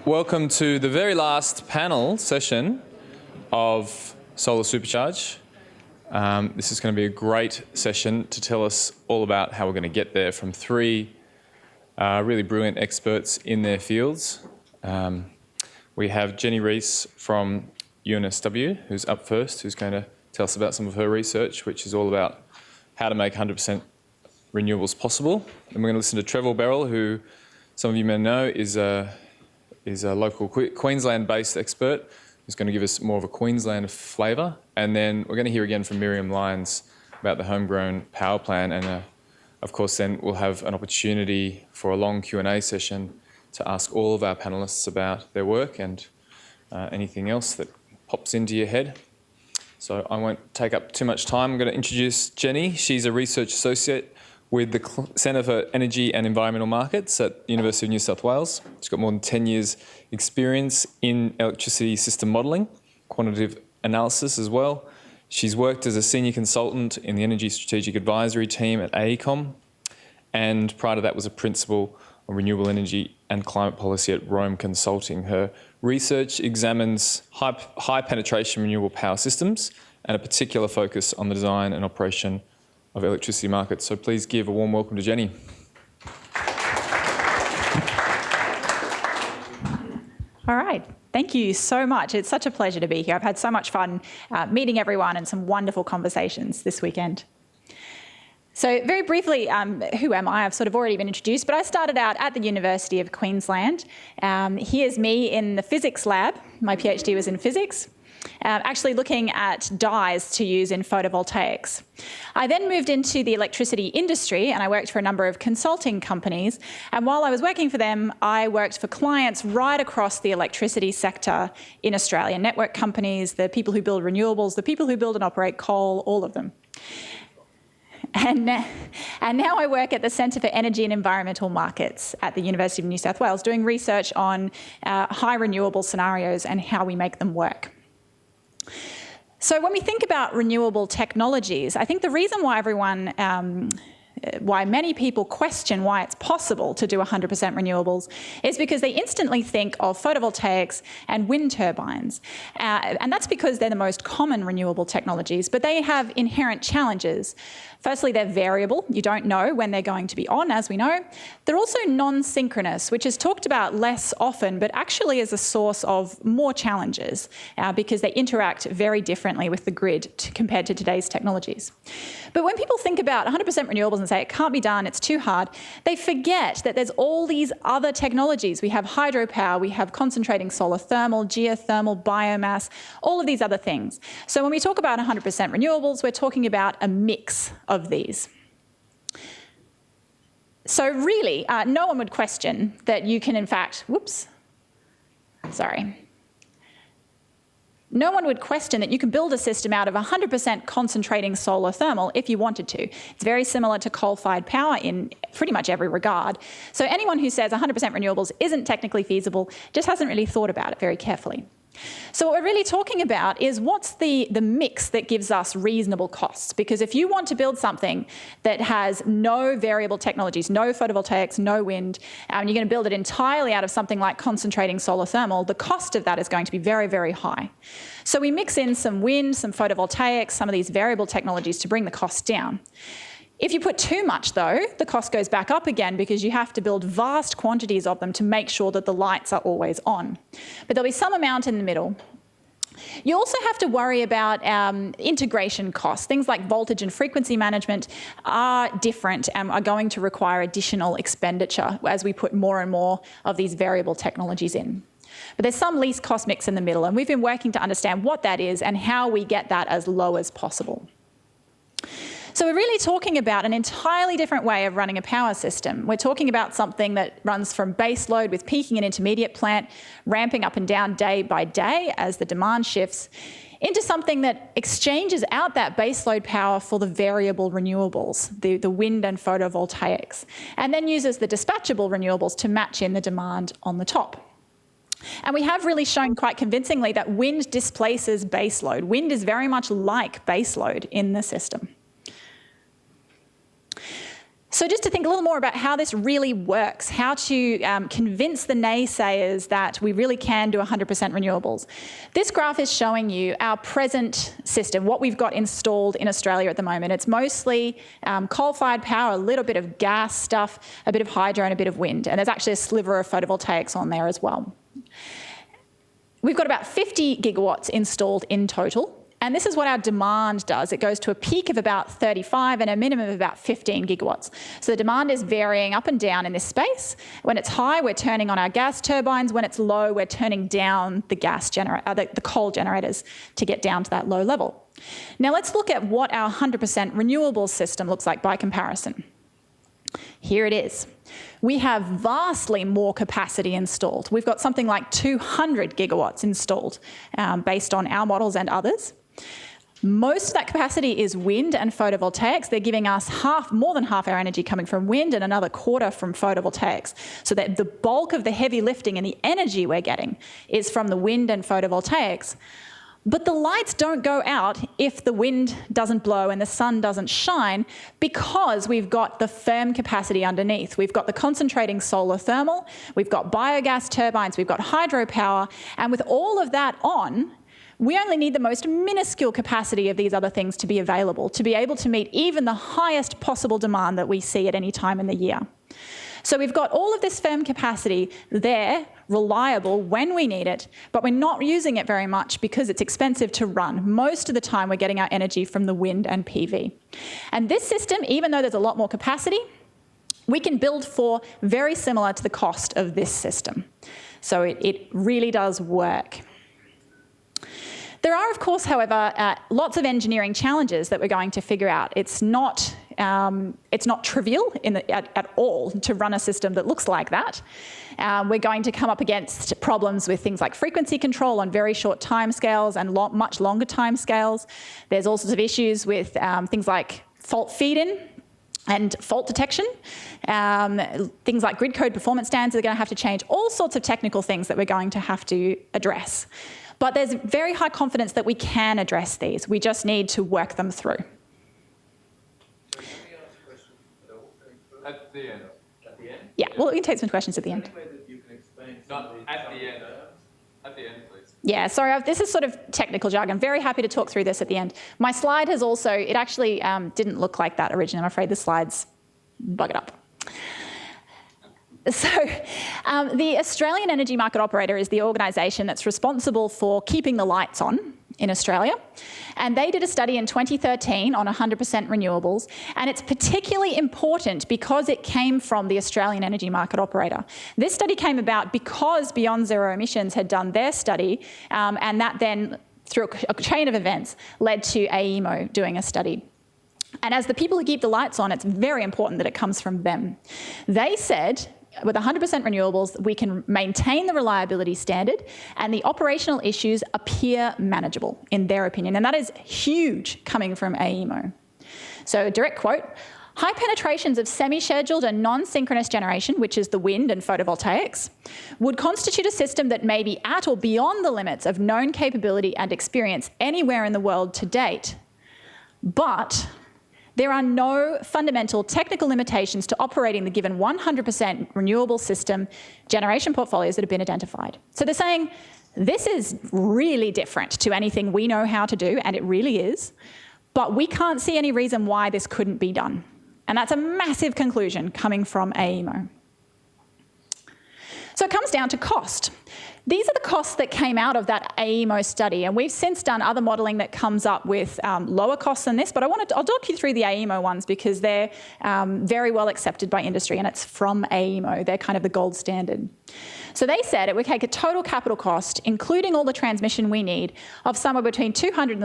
Welcome to the very last panel session of Solar Supercharge. This is going to be a great session to tell us all about how we're going to get there from three really brilliant experts in their fields. We have Jenny Riesz from UNSW, who's up first, who's going to tell us about some of her research, which is all about how to make 100% renewables possible. And we're going to listen to Trevor Berrill, who some of you may know is a local Queensland-based expert who's going to give us more of a Queensland flavour. And then we're going to hear again from Miriam Lyons about the homegrown power plan. And of course, then we'll have an opportunity for a long Q&A session to ask all of our panellists about their work and anything else that pops into your head. So I won't take up too much time. I'm going to introduce Jenny. She's a research associate with the Centre for Energy and Environmental Markets at the University of New South Wales. She's got more than 10 years experience in electricity system modelling, quantitative analysis as well. She's worked as a senior consultant in the Energy Strategic Advisory team at AECOM, and prior to that was a principal on renewable energy and climate policy at Rome Consulting. Her research examines high penetration renewable power systems and a particular focus on the design and operation of electricity markets. So please give a warm welcome to Jenny. All right, thank you so much. It's such a pleasure to be here. I've had so much fun meeting everyone and some wonderful conversations this weekend. So very briefly, who am I? I've sort of already been introduced, but I started out at the University of Queensland. Here's me in the physics lab. My PhD was in physics. Actually looking at dyes to use in photovoltaics. I then moved into the electricity industry and I worked for a number of consulting companies. And while I was working for them, I worked for clients right across the electricity sector in Australia. Network companies, the people who build renewables, the people who build and operate coal, all of them. And now I work at the Centre for Energy and Environmental Markets at the University of New South Wales, doing research on high renewable scenarios and how we make them work. So when we think about renewable technologies, I think the reason why why many people question why it's possible to do 100% renewables is because they instantly think of photovoltaics and wind turbines. And that's because they're the most common renewable technologies, but they have inherent challenges. Firstly, they're variable. You don't know when they're going to be on, as we know. They're also non-synchronous, which is talked about less often, but actually is a source of more challenges because they interact very differently with the grid compared to today's technologies. But when people think about 100% renewables and say it can't be done, it's too hard, they forget that there's all these other technologies. We have hydropower, we have concentrating solar thermal, geothermal, biomass, all of these other things. So when we talk about 100% renewables, we're talking about a mix of these. So really, no one would question that you can in fact, no one would question that you can build a system out of 100% concentrating solar thermal if you wanted to. It's very similar to coal-fired power in pretty much every regard. So anyone who says 100% renewables isn't technically feasible just hasn't really thought about it very carefully. So what we're really talking about is what's the mix that gives us reasonable costs. Because if you want to build something that has no variable technologies, no photovoltaics, no wind, and you're going to build it entirely out of something like concentrating solar thermal, the cost of that is going to be very, very high. So we mix in some wind, some photovoltaics, some of these variable technologies to bring the cost down. If you put too much, though, the cost goes back up again because you have to build vast quantities of them to make sure that the lights are always on. But there'll be some amount in the middle. You also have to worry about integration costs. Things like voltage and frequency management are different and are going to require additional expenditure as we put more and more of these variable technologies in. But there's some least cost mix in the middle, and we've been working to understand what that is and how we get that as low as possible. So we're really talking about an entirely different way of running a power system. We're talking about something that runs from base load with peaking and intermediate plant, ramping up and down day by day as the demand shifts, into something that exchanges out that base load power for the variable renewables, the wind and photovoltaics, and then uses the dispatchable renewables to match in the demand on the top. And we have really shown quite convincingly that wind displaces base load. Wind is very much like base load in the system. So just to think a little more about how this really works, how to convince the naysayers that we really can do 100% renewables. This graph is showing you our present system, what we've got installed in Australia at the moment. It's mostly coal-fired power, a little bit of gas stuff, a bit of hydro and a bit of wind. And there's actually a sliver of photovoltaics on there as well. We've got about 50 gigawatts installed in total. And this is what our demand does. It goes to a peak of about 35 and a minimum of about 15 gigawatts. So the demand is varying up and down in this space. When it's high, we're turning on our gas turbines. When it's low, we're turning down the the coal generators to get down to that low level. Now let's look at what our 100% renewables system looks like by comparison. Here it is. We have vastly more capacity installed. We've got something like 200 gigawatts installed based on our models and others. Most of that capacity is wind and photovoltaics. They're giving us more than half our energy coming from wind and another quarter from photovoltaics. So that the bulk of the heavy lifting and the energy we're getting is from the wind and photovoltaics. But the lights don't go out if the wind doesn't blow and the sun doesn't shine, because we've got the firm capacity underneath. We've got the concentrating solar thermal, we've got biogas turbines, we've got hydropower, and with all of that on, we only need the most minuscule capacity of these other things to be available, to be able to meet even the highest possible demand that we see at any time in the year. So we've got all of this firm capacity there, reliable when we need it, but we're not using it very much because it's expensive to run. Most of the time we're getting our energy from the wind and PV. And this system, even though there's a lot more capacity, we can build for very similar to the cost of this system. So it really does work. There are, of course, however, lots of engineering challenges that we're going to figure out. It's not trivial at all to run a system that looks like that. We're going to come up against problems with things like frequency control on very short timescales and much longer timescales. There's all sorts of issues with things like fault feed-in and fault detection. Things like grid code performance standards are going to have to change. All sorts of technical things that we're going to have to address. But there's very high confidence that we can address these. We just need to work them through. At the end. At the end? Yeah, well, we can take some questions at the end. Not at the end. At the end, please. Yeah, sorry, this is sort of technical jargon. I'm very happy to talk through this at the end. My slide has also, it actually didn't look like that originally. I'm afraid the slides buggered up. So the Australian Energy Market Operator is the organisation that's responsible for keeping the lights on in Australia. And they did a study in 2013 on 100% renewables. And it's particularly important because it came from the Australian Energy Market Operator. This study came about because Beyond Zero Emissions had done their study, and that then, through a chain of events, led to AEMO doing a study. And as the people who keep the lights on, it's very important that it comes from them. They said, with 100% renewables, we can maintain the reliability standard and the operational issues appear manageable, in their opinion. And that is huge coming from AEMO. So, direct quote, high penetrations of semi-scheduled and non-synchronous generation, which is the wind and photovoltaics, would constitute a system that may be at or beyond the limits of known capability and experience anywhere in the world to date. But there are no fundamental technical limitations to operating the given 100% renewable system generation portfolios that have been identified. So they're saying this is really different to anything we know how to do, and it really is, but we can't see any reason why this couldn't be done. And that's a massive conclusion coming from AEMO. So it comes down to cost. These are the costs that came out of that AEMO study, and we've since done other modelling that comes up with lower costs than this, but I'll talk you through the AEMO ones because they're very well accepted by industry, and it's from AEMO. They're kind of the gold standard. So they said it would take a total capital cost, including all the transmission we need, of somewhere between $200 and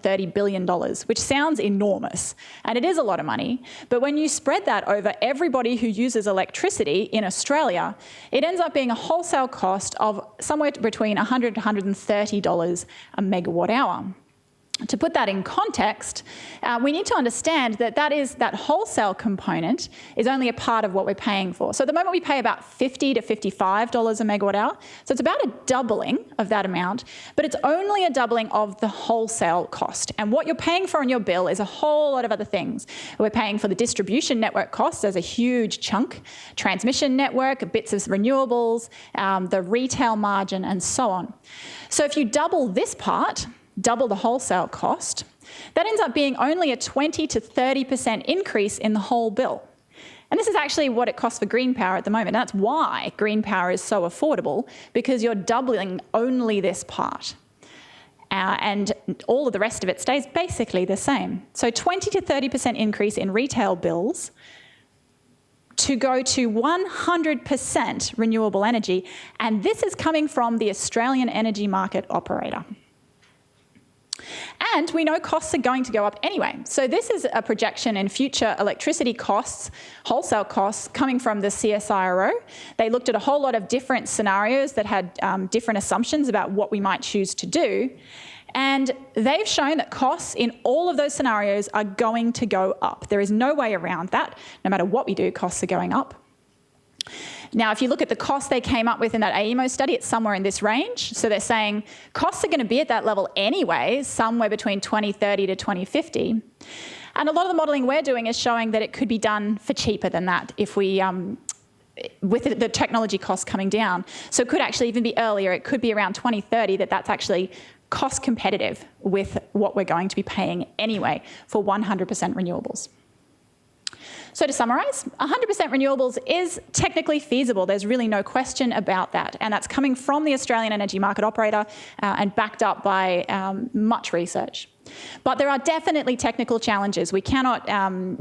$330 billion, which sounds enormous. And it is a lot of money. But when you spread that over everybody who uses electricity in Australia, it ends up being a wholesale cost of somewhere between $100 to $130 a megawatt hour. To put that in context, we need to understand that that wholesale component is only a part of what we're paying for. So at the moment we pay about $50 to $55 a megawatt hour. So it's about a doubling of that amount, but it's only a doubling of the wholesale cost. And what you're paying for on your bill is a whole lot of other things. We're paying for the distribution network costs as a huge chunk, transmission network, bits of renewables, the retail margin, and so on. So if you double this part, double the wholesale cost, that ends up being only a 20 to 30% increase in the whole bill. And this is actually what it costs for green power at the moment. And that's why green power is so affordable, because you're doubling only this part. And all of the rest of it stays basically the same. So 20 to 30% increase in retail bills to go to 100% renewable energy. And this is coming from the Australian energy market operator. And we know costs are going to go up anyway. So this is a projection in future electricity costs, wholesale costs, coming from the CSIRO. They looked at a whole lot of different scenarios that had different assumptions about what we might choose to do. And they've shown that costs in all of those scenarios are going to go up. There is no way around that. No matter what we do, costs are going up. Now, if you look at the cost they came up with in that AEMO study, it's somewhere in this range. So they're saying costs are going to be at that level anyway, somewhere between 2030 to 2050. And a lot of the modelling we're doing is showing that it could be done for cheaper than that if we, with the technology costs coming down. So it could actually even be earlier. It could be around 2030 that's actually cost competitive with what we're going to be paying anyway for 100% renewables. So to summarise, 100% renewables is technically feasible. There's really no question about that. And that's coming from the Australian energy market operator and backed up by much research. But there are definitely technical challenges. We cannot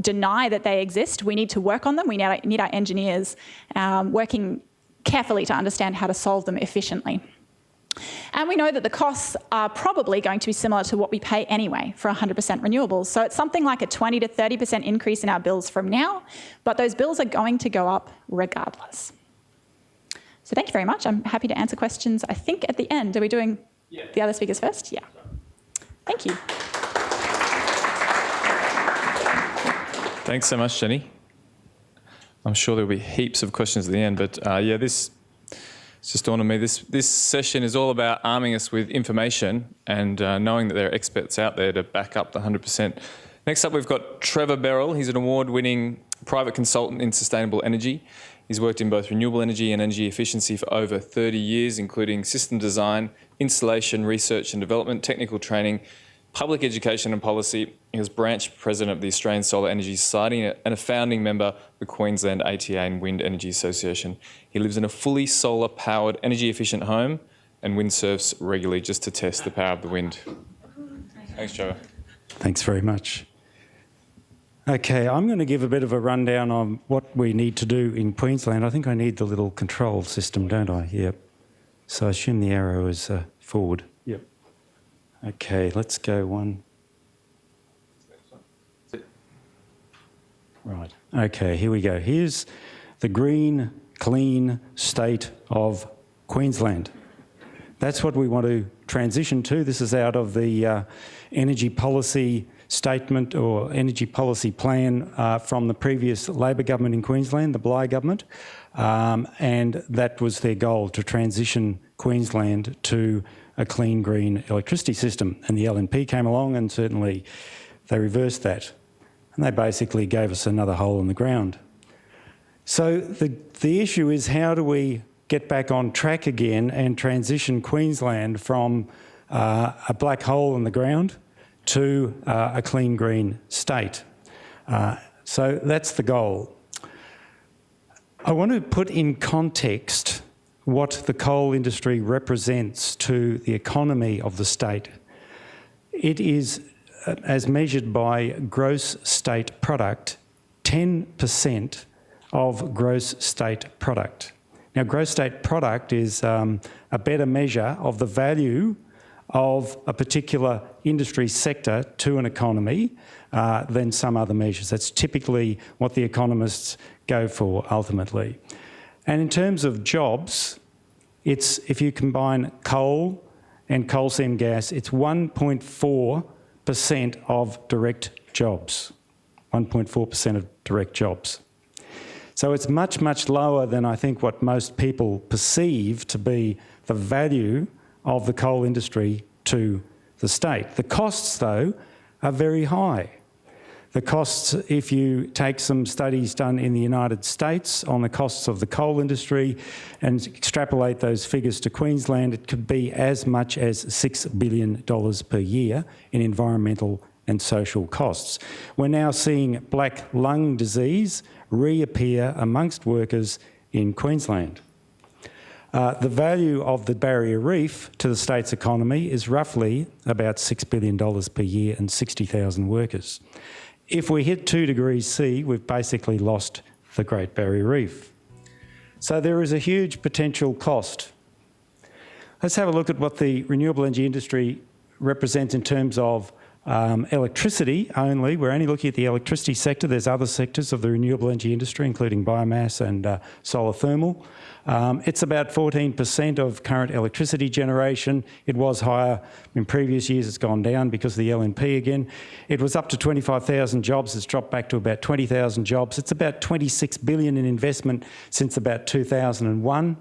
deny that they exist. We need to work on them. We need our engineers working carefully to understand how to solve them efficiently. And we know that the costs are probably going to be similar to what we pay anyway for 100% renewables. So it's something like a 20 to 30% increase in our bills from now, but those bills are going to go up regardless. So thank you very much. I'm happy to answer questions. I think at the end, are we doing the other speakers first? Yeah. Thank you. Thanks so much, Jenny. I'm sure there'll be heaps of questions at the end, but yeah, it's just dawned on me, this session is all about arming us with information and knowing that there are experts out there to back up the 100%. Next up, we've got Trevor Berrill. He's an award-winning private consultant in sustainable energy. He's worked in both renewable energy and energy efficiency for over 30 years, including system design, installation, research and development, technical training, public education and policy. He was branch president of the Australian Solar Energy Society and a founding member of the Queensland ATA and Wind Energy Association. He lives in a fully solar-powered, energy-efficient home and windsurfs regularly just to test the power of the wind. Thanks, Trevor. Thanks very much. Okay, I'm going to give a bit of a rundown on what we need to do in Queensland. I think I need the little control system, don't I? Yep. So I assume the arrow is forward. Yep. Okay, let's go one. Right. Okay, here we go. Here's the green, clean state of Queensland. That's what we want to transition to. This is out of the energy policy statement or energy policy plan from the previous Labor government in Queensland, the Bligh government, and that was their goal, to transition Queensland to a clean, green electricity system. And the LNP came along and certainly they reversed that. And they basically gave us another hole in the ground. So the issue is, how do we get back on track again and transition Queensland from a black hole in the ground to a clean, green state? So that's the goal. I want to put in context what the coal industry represents to the economy of the state. It is, as measured by gross state product, 10% of gross state product. Now, gross state product is a better measure of the value of a particular industry sector to an economy than some other measures. That's typically what the economists go for ultimately. And in terms of jobs, it's, if you combine coal and coal seam gas, it's 1.4 1% of direct jobs. 1.4% of direct jobs. So it's much, much lower than I think what most people perceive to be the value of the coal industry to the state. The costs, though, are very high. The costs, if you take some studies done in the United States on the costs of the coal industry and extrapolate those figures to Queensland, it could be as much as $6 billion per year in environmental and social costs. We're now seeing black lung disease reappear amongst workers in Queensland. The value of the barrier reef to the state's economy is roughly about $6 billion per year and 60,000 workers. If we hit 2 degrees C, we've basically lost the Great Barrier Reef. So there is a huge potential cost. Let's have a look at what the renewable energy industry represents in terms of electricity only. We're only looking at the electricity sector. There's other sectors of the renewable energy industry, including biomass and solar thermal. It's about 14% of current electricity generation. It was higher in previous years. It's gone down because of the LNP again. It was up to 25,000 jobs. It's dropped back to about 20,000 jobs. It's about 26 billion in investment since about 2001.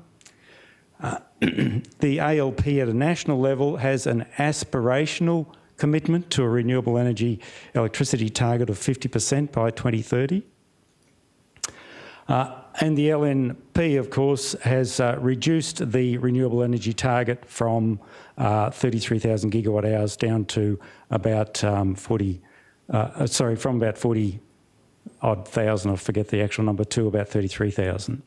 The ALP at a national level has an aspirational commitment to a renewable energy electricity target of 50% by 2030. And the LNP, of course, has reduced the renewable energy target from 33,000 gigawatt hours down to about from about 40 odd thousand, I forget the actual number, to about 33,000.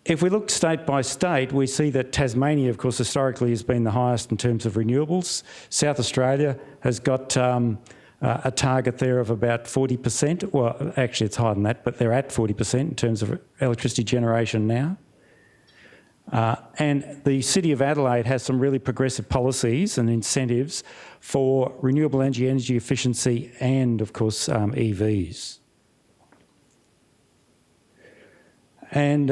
If we look state by state, we see that Tasmania, of course, historically has been the highest in terms of renewables. South Australia has got a target there of about 40%. Well, actually, it's higher than that, but they're at 40% in terms of electricity generation now. And the City of Adelaide has some really progressive policies and incentives for renewable energy efficiency and, of course, EVs. And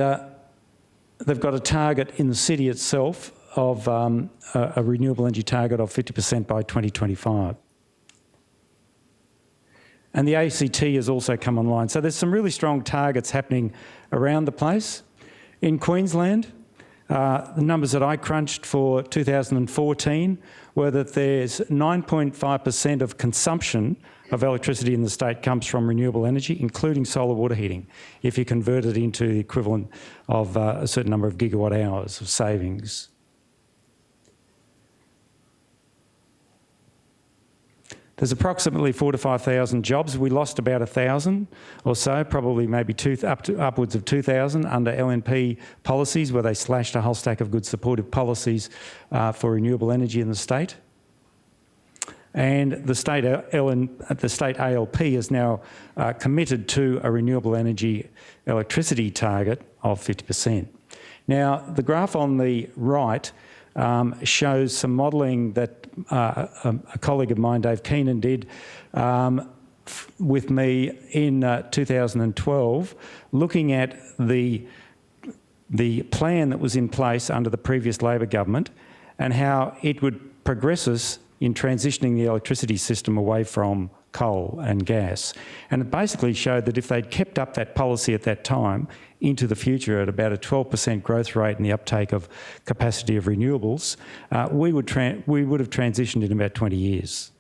they've got a target in the city itself of a renewable energy target of 50% by 2025. And the ACT has also come online. So there's some really strong targets happening around the place. In Queensland, the numbers that I crunched for 2014 were that there's 9.5% of consumption of electricity in the state comes from renewable energy, including solar water heating, if you convert it into the equivalent of a certain number of gigawatt hours of savings. There's approximately 4,000 to 5,000 jobs. We lost about 1,000 or so, probably maybe upwards of 2,000 under LNP policies, where they slashed a whole stack of good supportive policies for renewable energy in the state. And the state ALP is now committed to a renewable energy electricity target of 50%. Now, the graph on the right shows some modelling that a colleague of mine, Dave Keenan, did with me in 2012, looking at the plan that was in place under the previous Labor government and how it would progress us in transitioning the electricity system away from coal and gas. And it basically showed that if they'd kept up that policy at that time into the future at about a 12% growth rate in the uptake of capacity of renewables, we would have transitioned in about 20 years.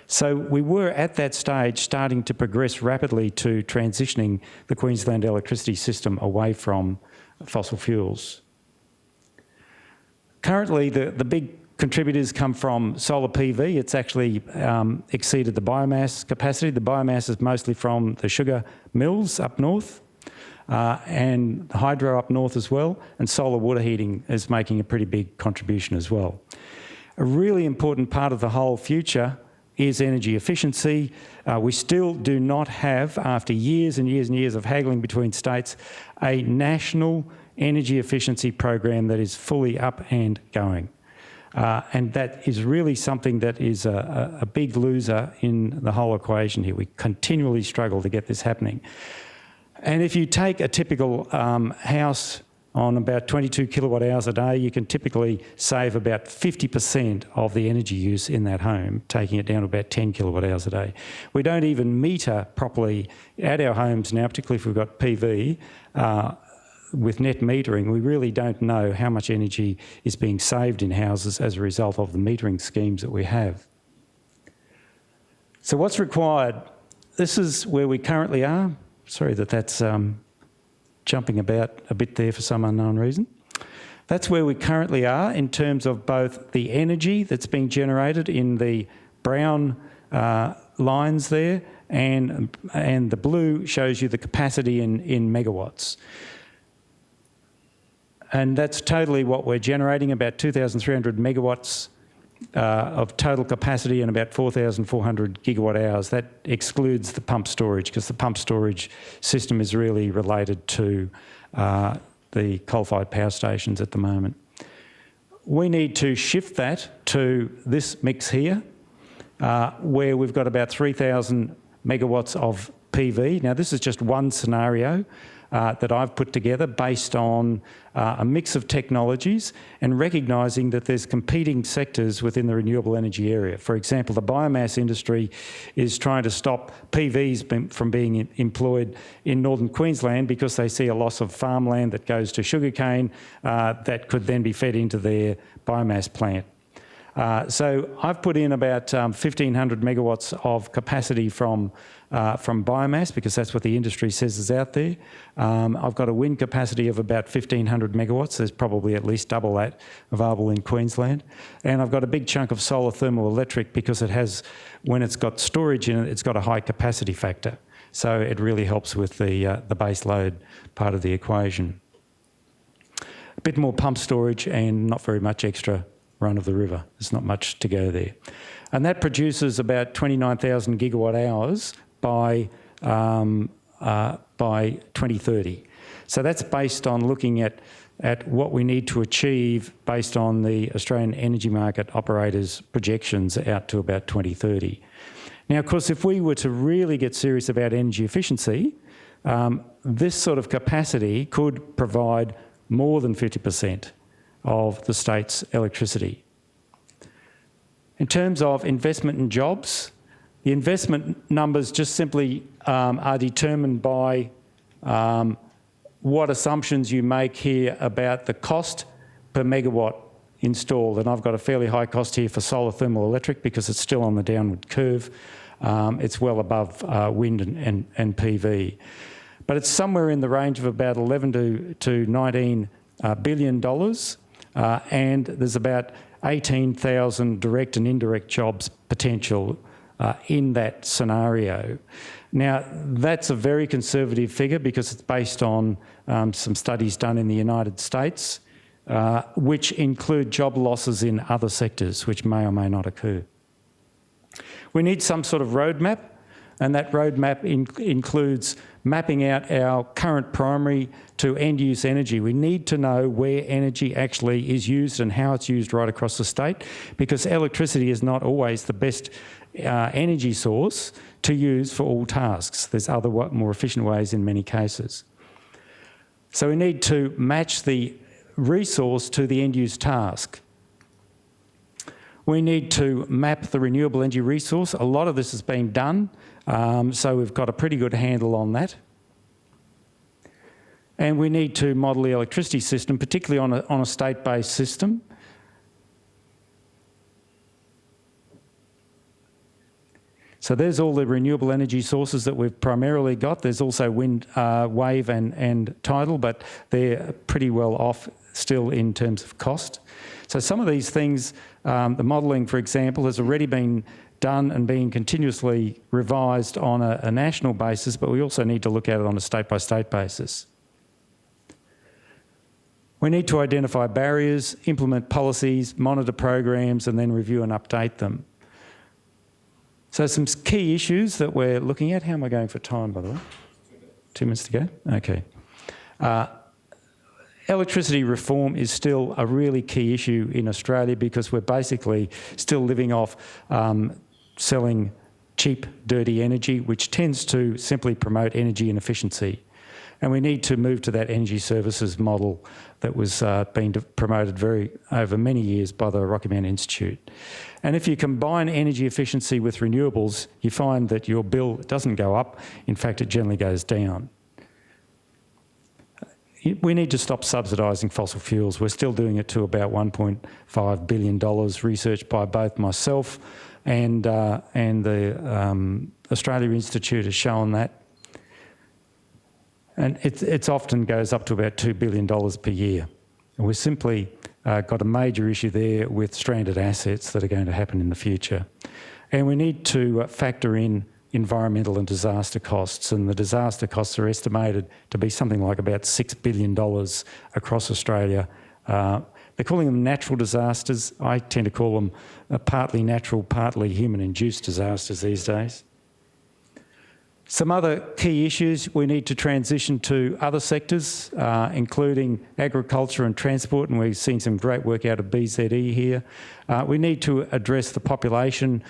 So we were at that stage starting to progress rapidly to transitioning the Queensland electricity system away from fossil fuels. Currently, the big contributors come from solar PV. It's actually exceeded the biomass capacity. The biomass is mostly from the sugar mills up north and hydro up north as well, and solar water heating is making a pretty big contribution as well. A really important part of the whole future is energy efficiency. We still do not have, after years and years and years of haggling between states, a national energy efficiency program that is fully up and going. And that is really something that is a big loser in the whole equation here. We continually struggle to get this happening. And if you take a typical house on about 22 kilowatt hours a day, you can typically save about 50% of the energy use in that home, taking it down to about 10 kilowatt hours a day. We don't even meter properly at our homes now, particularly if we've got PV. With net metering, we really don't know how much energy is being saved in houses as a result of the metering schemes that we have. So what's required? This is where we currently are. Sorry that that's jumping about a bit there for some unknown reason. That's where we currently are in terms of both the energy that's being generated in the brown lines there, and the blue shows you the capacity in megawatts. And that's totally what we're generating, about 2,300 megawatts of total capacity and about 4,400 gigawatt hours. That excludes the pump storage, because the pump storage system is really related to the coal-fired power stations at the moment. We need to shift that to this mix here, where we've got about 3,000 megawatts of PV. Now, this is just one scenario that I've put together based on a mix of technologies and recognising that there's competing sectors within the renewable energy area. For example, the biomass industry is trying to stop PVs from being employed in northern Queensland because they see a loss of farmland that goes to sugarcane that could then be fed into their biomass plant. So I've put in about 1,500 megawatts of capacity from biomass, because that's what the industry says is out there. I've got a wind capacity of about 1,500 megawatts. There's probably at least double that available in Queensland. And I've got a big chunk of solar thermal electric, because it has, when it's got storage in it, it's got a high capacity factor. So it really helps with the base load part of the equation. A bit more pump storage and not very much extra run of the river. There's not much to go there. And that produces about 29,000 gigawatt hours by 2030. So that's based on looking at what we need to achieve based on the Australian Energy Market Operators' projections out to about 2030. Now, of course, if we were to really get serious about energy efficiency, this sort of capacity could provide more than 50% of the state's electricity. In terms of investment and jobs, the investment numbers just simply are determined by what assumptions you make here about the cost per megawatt installed. And I've got a fairly high cost here for solar thermal electric because it's still on the downward curve. It's well above wind and PV. But it's somewhere in the range of about 11 to 19 billion dollars. And there's about 18,000 direct and indirect jobs potential in that scenario. Now, that's a very conservative figure because it's based on some studies done in the United States, which include job losses in other sectors, which may or may not occur. We need some sort of roadmap, and that roadmap includes mapping out our current primary to end-use energy. We need to know where energy actually is used and how it's used right across the state, because electricity is not always the best energy source to use for all tasks. There's other more efficient ways in many cases. So we need to match the resource to the end-use task. We need to map the renewable energy resource. A lot of this has been done, so we've got a pretty good handle on that. And we need to model the electricity system, particularly on a state-based system. So there's all the renewable energy sources that we've primarily got. There's also wind, wave and tidal, but they're pretty well off still in terms of cost. So some of these things, the modelling, for example, has already been done and being continuously revised on a national basis, but we also need to look at it on a state-by-state basis. We need to identify barriers, implement policies, monitor programs, and then review and update them. So some key issues that we're looking at. How am I going for time, by the way? 2 minutes to go? Okay. Electricity reform is still a really key issue in Australia because we're basically still living off selling cheap, dirty energy, which tends to simply promote energy inefficiency. And we need to move to that energy services model that was being promoted over many years by the Rocky Mountain Institute. And if you combine energy efficiency with renewables, you find that your bill doesn't go up. In fact, it generally goes down. We need to stop subsidising fossil fuels. We're still doing it to about $1.5 billion, researched by both myself and the Australia Institute has shown that. And it often goes up to about $2 billion per year. And we've simply got a major issue there with stranded assets that are going to happen in the future. And we need to factor in environmental and disaster costs, and the disaster costs are estimated to be something like about $6 billion across Australia. They're calling them natural disasters. I tend to call them partly natural, partly human-induced disasters these days. Some other key issues, we need to transition to other sectors, including agriculture and transport, and we've seen some great work out of BZE here. We need to address the population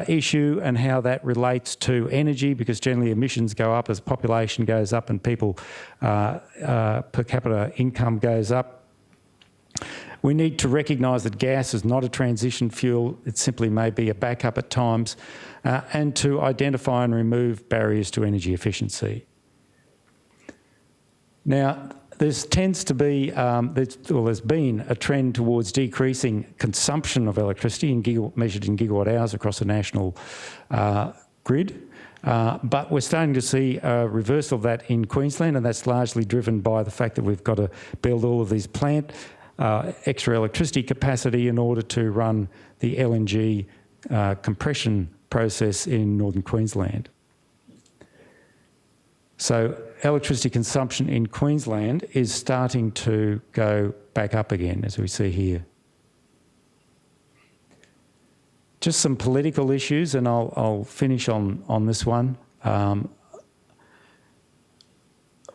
issue and how that relates to energy, because generally emissions go up as population goes up and people per capita income goes up. We need to recognise that gas is not a transition fuel, it simply may be a backup at times, and to identify and remove barriers to energy efficiency. Now, there's been a trend towards decreasing consumption of electricity measured in gigawatt hours across the national grid. But we're starting to see a reversal of that in Queensland, and that's largely driven by the fact that we've got to build all of these extra electricity capacity in order to run the LNG compression process in northern Queensland. So electricity consumption in Queensland is starting to go back up again, as we see here. Just some political issues, and I'll finish on this one.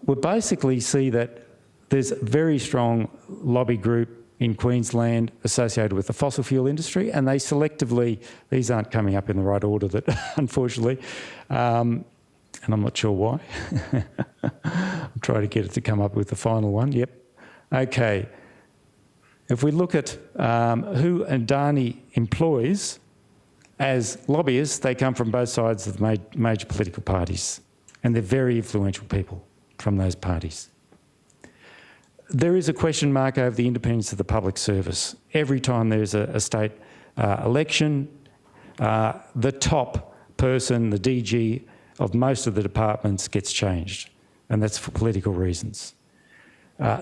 We basically see that there's a very strong lobby group in Queensland associated with the fossil fuel industry, and they selectively, these aren't coming up in the right order, that unfortunately, and I'm not sure why. I'm trying to get it to come up with the final one. Yep. Okay. If we look at who Adani employs as lobbyists, they come from both sides of the major political parties, and they're very influential people from those parties. There is a question mark over the independence of the public service. Every time there's a state election, the top person, the DG of most of the departments, gets changed, and that's for political reasons.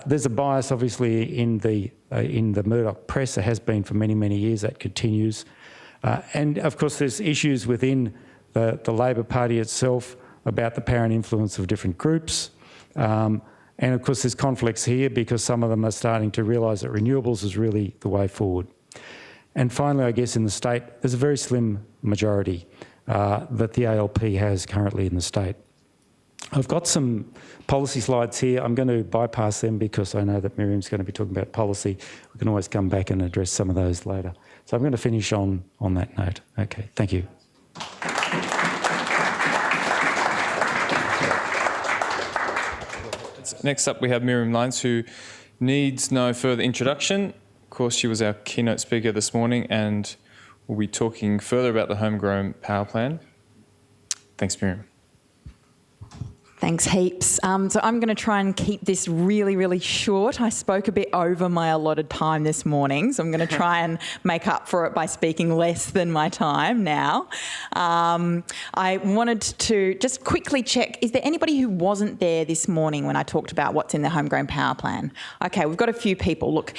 There's a bias, obviously, in the Murdoch press. There has been for many, many years. That continues. And, of course, there's issues within the Labor Party itself about the power and influence of different groups. And of course there's conflicts here because some of them are starting to realise that renewables is really the way forward. And finally, I guess in the state, there's a very slim majority that the ALP has currently in the state. I've got some policy slides here. I'm going to bypass them because I know that Miriam's going to be talking about policy. We can always come back and address some of those later. So I'm going to finish on that note. Okay, thank you. Next up, we have Miriam Lyons, who needs no further introduction. Of course, she was our keynote speaker this morning and will be talking further about the homegrown power plan. Thanks, Miriam. Thanks heaps. So I'm going to try and keep this really, really short. I spoke a bit over my allotted time this morning, so I'm going to try and make up for it by speaking less than my time now. I wanted to just quickly check, is there anybody who wasn't there this morning when I talked about what's in the homegrown power plan? Okay, we've got a few people. Look,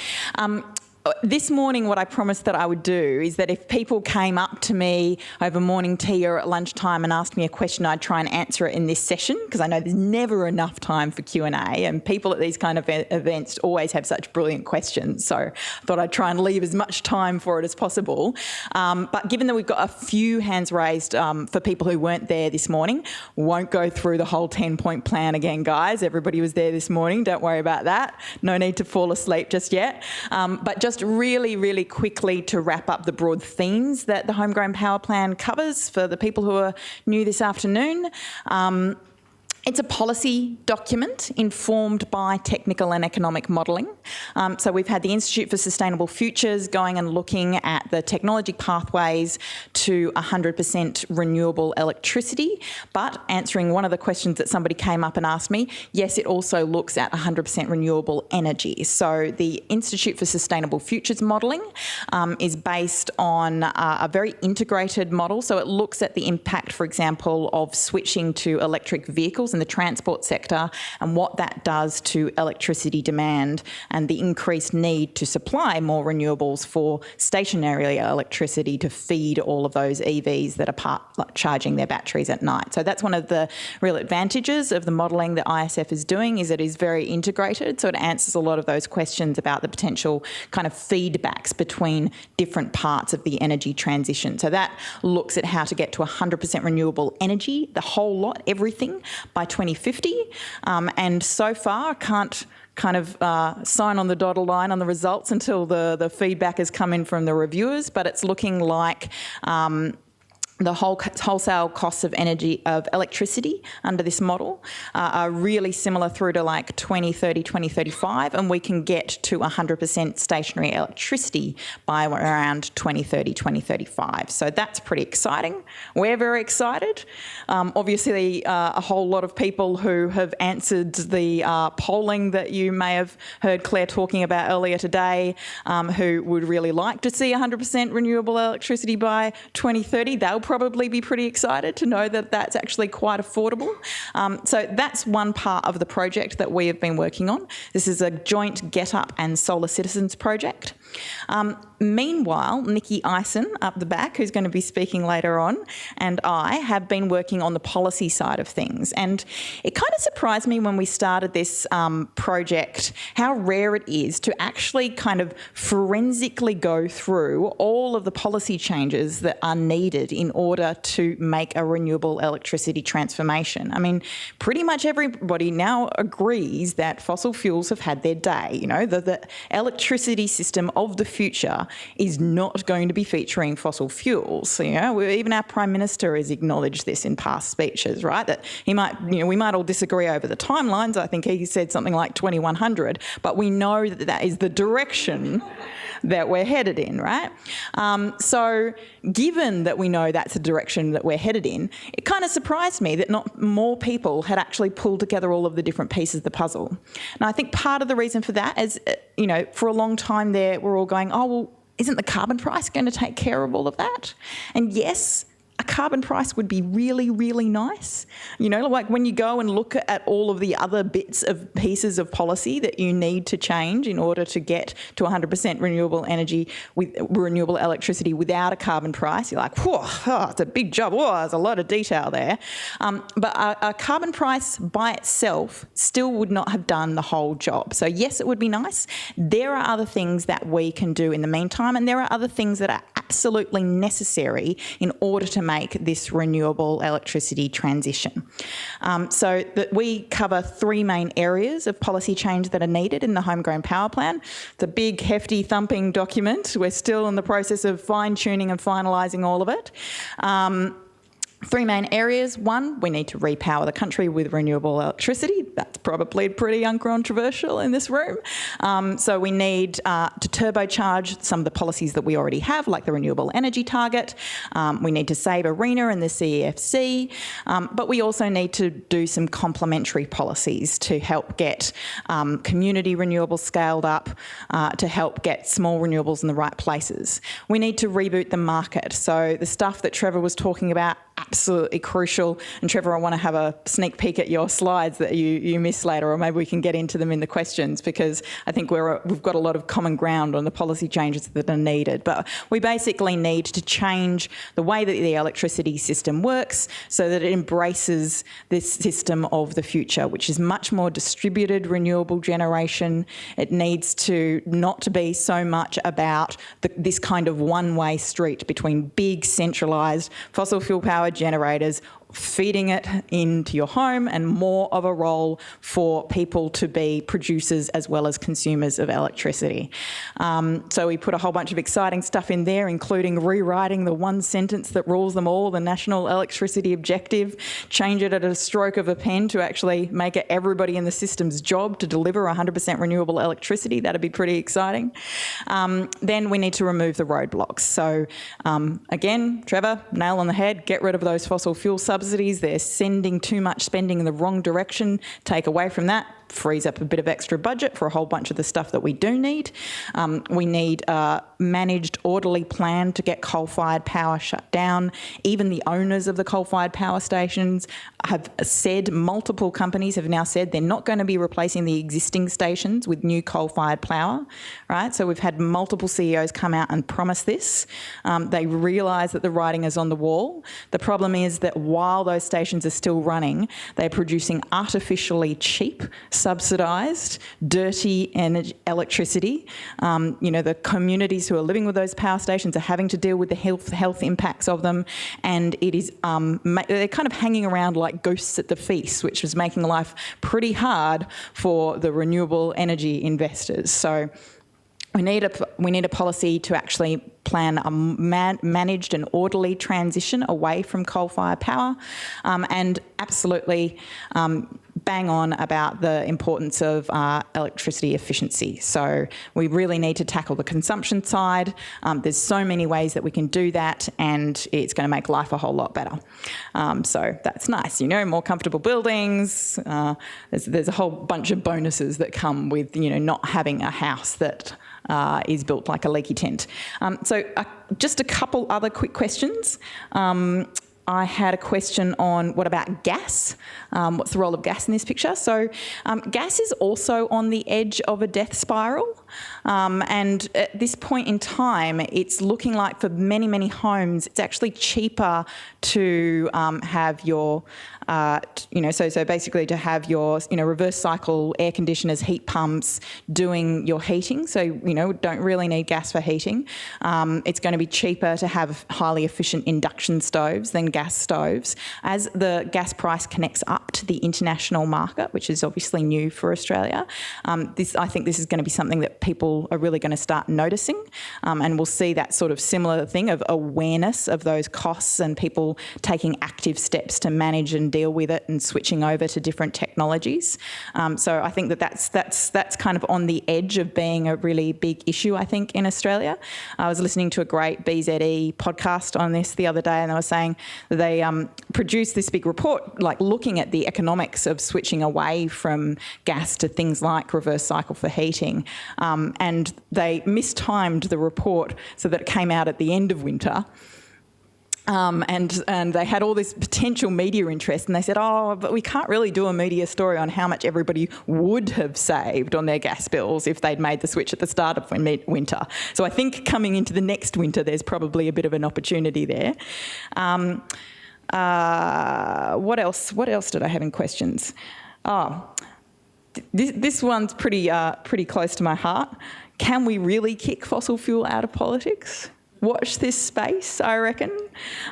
this morning what I promised that I would do is that if people came up to me over morning tea or at lunchtime and asked me a question, I'd try and answer it in this session, because I know there's never enough time for Q&A, and people at these kind of events always have such brilliant questions. So I thought I'd try and leave as much time for it as possible. But given that we've got a few hands raised for people who weren't there this morning, won't go through the whole 10-point plan again, guys. Everybody was there this morning. Don't worry about that. No need to fall asleep just yet. But just really, really quickly to wrap up the broad themes that the Homegrown Power Plan covers for the people who are new this afternoon. It's a policy document informed by technical and economic modelling. So we've had the Institute for Sustainable Futures going and looking at the technology pathways to 100% renewable electricity, but answering one of the questions that somebody came up and asked me, yes, it also looks at 100% renewable energy. So the Institute for Sustainable Futures modelling is based on a very integrated model. So it looks at the impact, for example, of switching to electric vehicles in the transport sector and what that does to electricity demand and the increased need to supply more renewables for stationary electricity to feed all of those EVs that are charging their batteries at night. So that's one of the real advantages of the modelling that ISF is doing, is it is very integrated. So it answers a lot of those questions about the potential kind of feedbacks between different parts of the energy transition. So that looks at how to get to 100% renewable energy, the whole lot, everything, by 2050. And so far, I can't kind of sign on the dotted line on the results until the feedback has come in from the reviewers, but it's looking like the wholesale costs of electricity under this model are really similar through to like 2030, 2035, and we can get to 100% stationary electricity by around 2030, 2035. So that's pretty exciting. We're very excited. Obviously, a whole lot of people who have answered the polling that you may have heard Claire talking about earlier today, who would really like to see 100% renewable electricity by 2030, they'll probably be pretty excited to know that that's actually quite affordable. So that's one part of the project that we have been working on. This is a joint Getup and Solar Citizens project. Meanwhile, Nikki Eisen up the back, who's going to be speaking later on, and I have been working on the policy side of things. And it kind of surprised me when we started this project how rare it is to actually kind of forensically go through all of the policy changes that are needed in order to make a renewable electricity transformation. I mean, pretty much everybody now agrees that fossil fuels have had their day. You know, the electricity system of the future is not going to be featuring fossil fuels. So, you know, even our Prime Minister has acknowledged this in past speeches, right? That he might, you know, we might all disagree over the timelines. I think he said something like 2100, but we know that that is the direction that we're headed in, right? So given that we know that's the direction that we're headed in, it kind of surprised me that not more people had actually pulled together all of the different pieces of the puzzle. And I think part of the reason for that is, you know, for a long time there, we're all going, oh, well, isn't the carbon price going to take care of all of that? And yes, a carbon price would be really, really nice. You know, like when you go and look at all of the other bits of pieces of policy that you need to change in order to get to 100% renewable energy with renewable electricity without a carbon price, you're like, whoa, oh, it's a big job. Whoa, there's a lot of detail there. But a carbon price by itself still would not have done the whole job. So yes, it would be nice. There are other things that we can do in the meantime, and there are other things that are absolutely necessary in order to make this renewable electricity transition. So that we cover three main areas of policy change that are needed in the Homegrown Power Plan. It's a big, hefty, thumping document. We're still in the process of fine-tuning and finalising all of it. Three main areas. One, we need to repower the country with renewable electricity. That's probably pretty uncontroversial in this room. So we need to turbocharge some of the policies that we already have, like the renewable energy target. We need to save ARENA and the CEFC. But we also need to do some complementary policies to help get community renewables scaled up, to help get small renewables in the right places. We need to reboot the market. So the stuff that Trevor was talking about, absolutely crucial. And Trevor, I want to have a sneak peek at your slides that you missed later, or maybe we can get into them in the questions, because I think we've got a lot of common ground on the policy changes that are needed. But we basically need to change the way that the electricity system works so that it embraces this system of the future, which is much more distributed renewable generation. It needs to not to be so much about this kind of one-way street between big centralised fossil fuel power generators feeding it into your home and more of a role for people to be producers as well as consumers of electricity. So we put a whole bunch of exciting stuff in there, including rewriting the one sentence that rules them all, the National Electricity Objective, change it at a stroke of a pen to actually make it everybody in the system's job to deliver 100% renewable electricity. That'd be pretty exciting. Then we need to remove the roadblocks. So again, Trevor, nail on the head, get rid of those fossil fuel subsidies. They're sending too much spending in the wrong direction. Take away from that, frees up a bit of extra budget for a whole bunch of the stuff that we do need. We need a managed, orderly plan to get coal-fired power shut down. Even the owners of the coal-fired power stations have said, multiple companies have now said they're not going to be replacing the existing stations with new coal-fired power, right? So we've had multiple CEOs come out and promise this. They realise that the writing is on the wall. The problem is that while those stations are still running, they're producing artificially cheap, subsidised, dirty electricity. The communities who are living with those power stations are having to deal with the health impacts of them, and it is they're kind of hanging around like ghosts at the feast, which is making life pretty hard for the renewable energy investors. So we need a policy to actually plan a managed and orderly transition away from coal-fired power, and absolutely bang on about the importance of electricity efficiency. So we really need to tackle the consumption side. There's so many ways that we can do that, and it's going to make life a whole lot better. So that's nice, more comfortable buildings. There's a whole bunch of bonuses that come with, not having a house that is built like a leaky tent. So just a couple other quick questions. I had a question on what about gas? What's the role of gas in this picture? So gas is also on the edge of a death spiral. And at this point in time, it's looking like for many, many homes, it's actually cheaper to have your, so basically to have your, reverse cycle air conditioners, heat pumps doing your heating. So, don't really need gas for heating. It's going to be cheaper to have highly efficient induction stoves than gas stoves. As the gas price connects up to the international market, which is obviously new for Australia, I think this is going to be something that people are really going to start noticing, and we'll see that sort of similar thing of awareness of those costs and people taking active steps to manage and deal with it and switching over to different technologies. So I think that's kind of on the edge of being a really big issue, I think, in Australia. I was listening to a great BZE podcast on this the other day, and they were saying that they produced this big report, like looking at the economics of switching away from gas to things like reverse cycle for heating. And they mistimed the report so that it came out at the end of winter. And they had all this potential media interest, and they said, but we can't really do a media story on how much everybody would have saved on their gas bills if they'd made the switch at the start of winter. So I think coming into the next winter, there's probably a bit of an opportunity there. What else? What else did I have in questions? This one's pretty close to my heart. Can we really kick fossil fuel out of politics? Watch this space, I reckon.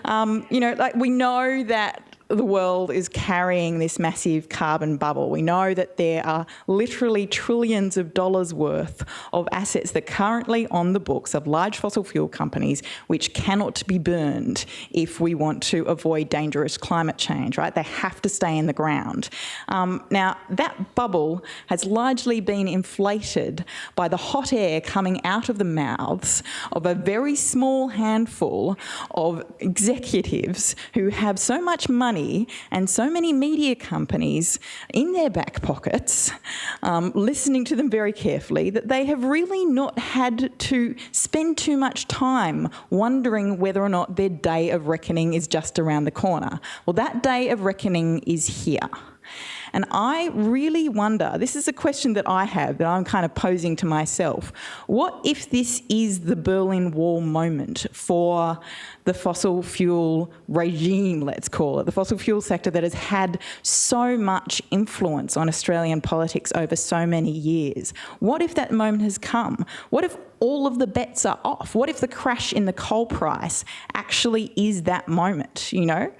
We know that the world is carrying this massive carbon bubble. We know that there are literally trillions of dollars worth of assets that are currently on the books of large fossil fuel companies which cannot be burned if we want to avoid dangerous climate change, right? They have to stay in the ground. Now, that bubble has largely been inflated by the hot air coming out of the mouths of a very small handful of executives who have so much money and so many media companies in their back pockets, listening to them very carefully, that they have really not had to spend too much time wondering whether or not their day of reckoning is just around the corner. Well, that day of reckoning is here. And I really wonder, this is a question that I have that I'm kind of posing to myself, what if this is the Berlin Wall moment for the fossil fuel regime, let's call it, the fossil fuel sector that has had so much influence on Australian politics over so many years? What if that moment has come? What if all of the bets are off? What if the crash in the coal price actually is that moment, you know?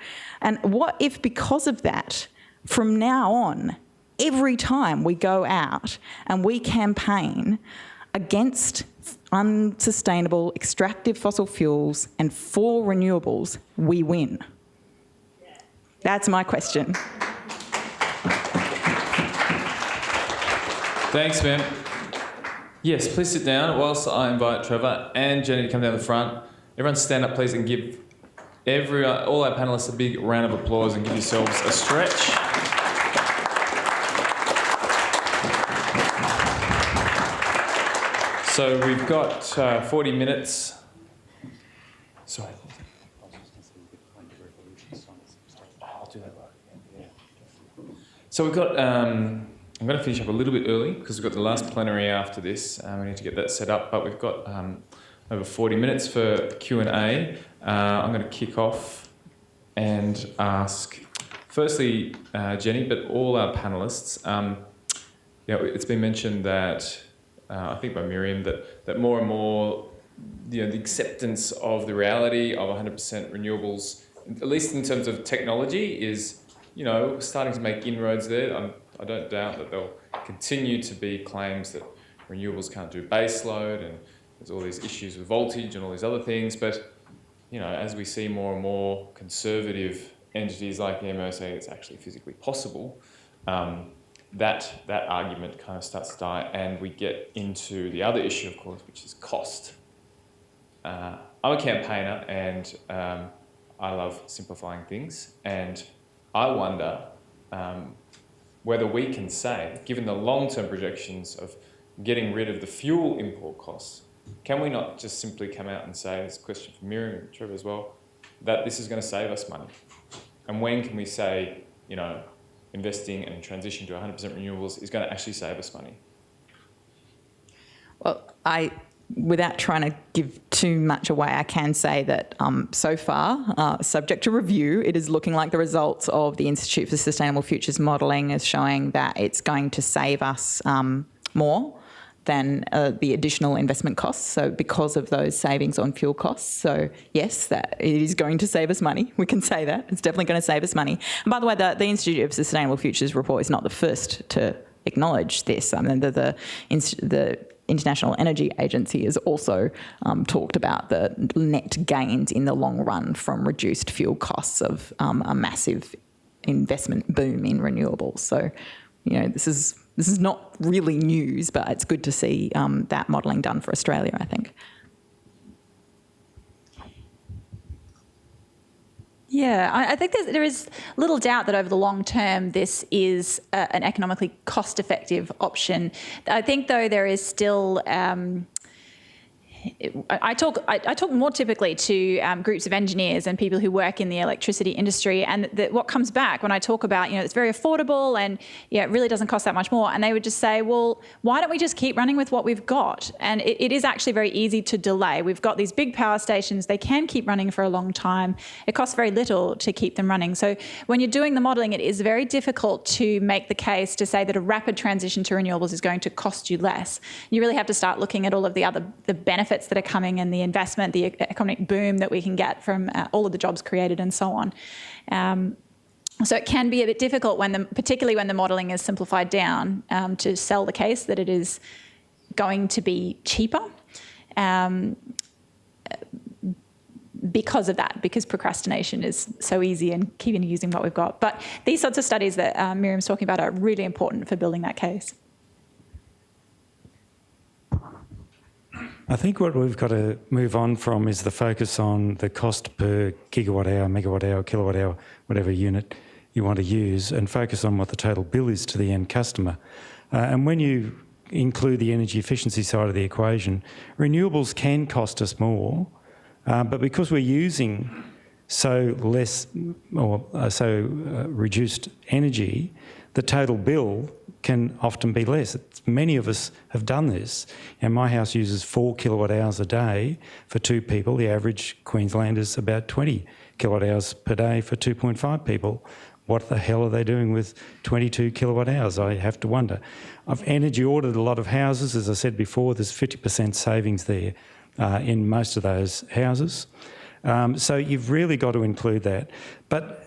And what if, because of that, from now on, every time we go out and we campaign against unsustainable extractive fossil fuels and for renewables, we win? That's my question. Thanks, ma'am. Yes, please sit down whilst I invite Trevor and Jenny to come down the front. Everyone stand up, please, and give all our panellists a big round of applause and give yourselves a stretch. So we've got 40 minutes. Sorry. I'll do that right. So we've got... I'm going to finish up a little bit early because we've got the last plenary after this. We need to get that set up, but we've got over 40 minutes for Q&A. I'm going to kick off and ask, firstly, Jenny, but all our panellists. It's been mentioned that, I think by Miriam, that more and more, the acceptance of the reality of 100% renewables, at least in terms of technology, is, starting to make inroads there. I don't doubt that there'll continue to be claims that renewables can't do baseload, and there's all these issues with voltage and all these other things. But, as we see more and more conservative entities like the MO saying it's actually physically possible, that argument kind of starts to die, and we get into the other issue, of course, which is cost. I'm a campaigner, and I love simplifying things, and I wonder whether we can say, given the long-term projections of getting rid of the fuel import costs, can we not just simply come out and say, this is a question for Miriam and Trevor as well, that this is going to save us money? And when can we say, investing and transition to 100% renewables is going to actually save us money? Well, without trying to give too much away, I can say that so far, subject to review, it is looking like the results of the Institute for Sustainable Futures modelling is showing that it's going to save us more than the additional investment costs, so because of those savings on fuel costs. So yes, that it is going to save us money. We can say that. It's definitely going to save us money. And by the way, the Institute of Sustainable Futures report is not the first to acknowledge this. I mean, the International Energy Agency has also talked about the net gains in the long run from reduced fuel costs of a massive investment boom in renewables. So, this is not really news, but it's good to see that modelling done for Australia, I think. Yeah, I think there is little doubt that over the long term, this is an economically cost-effective option. I think, though, there is still... I talk more typically to groups of engineers and people who work in the electricity industry, and what comes back when I talk about, it's very affordable and it really doesn't cost that much more, and they would just say, well, why don't we just keep running with what we've got? And it is actually very easy to delay. We've got these big power stations, they can keep running for a long time. It costs very little to keep them running. So when you're doing the modelling, it is very difficult to make the case to say that a rapid transition to renewables is going to cost you less. You really have to start looking at all of the benefits that are coming and the investment, the economic boom that we can get from all of the jobs created and so on. So it can be a bit difficult particularly when the modelling is simplified down, to sell the case that it is going to be cheaper because of that, because procrastination is so easy and keeping using what we've got. But these sorts of studies that Miriam's talking about are really important for building that case. I think what we've got to move on from is the focus on the cost per gigawatt hour, megawatt hour, kilowatt hour, whatever unit you want to use, and focus on what the total bill is to the end customer. And when you include the energy efficiency side of the equation, renewables can cost us more, but because we're using so reduced energy, the total bill can often be less. Many of us have done this. And my house uses 4 kilowatt hours a day for 2 people. The average Queenslander is about 20 kilowatt hours per day for 2.5 people. What the hell are they doing with 22 kilowatt hours? I have to wonder. I've energy audited a lot of houses. As I said before, there's 50% savings there in most of those houses. So you've really got to include that. But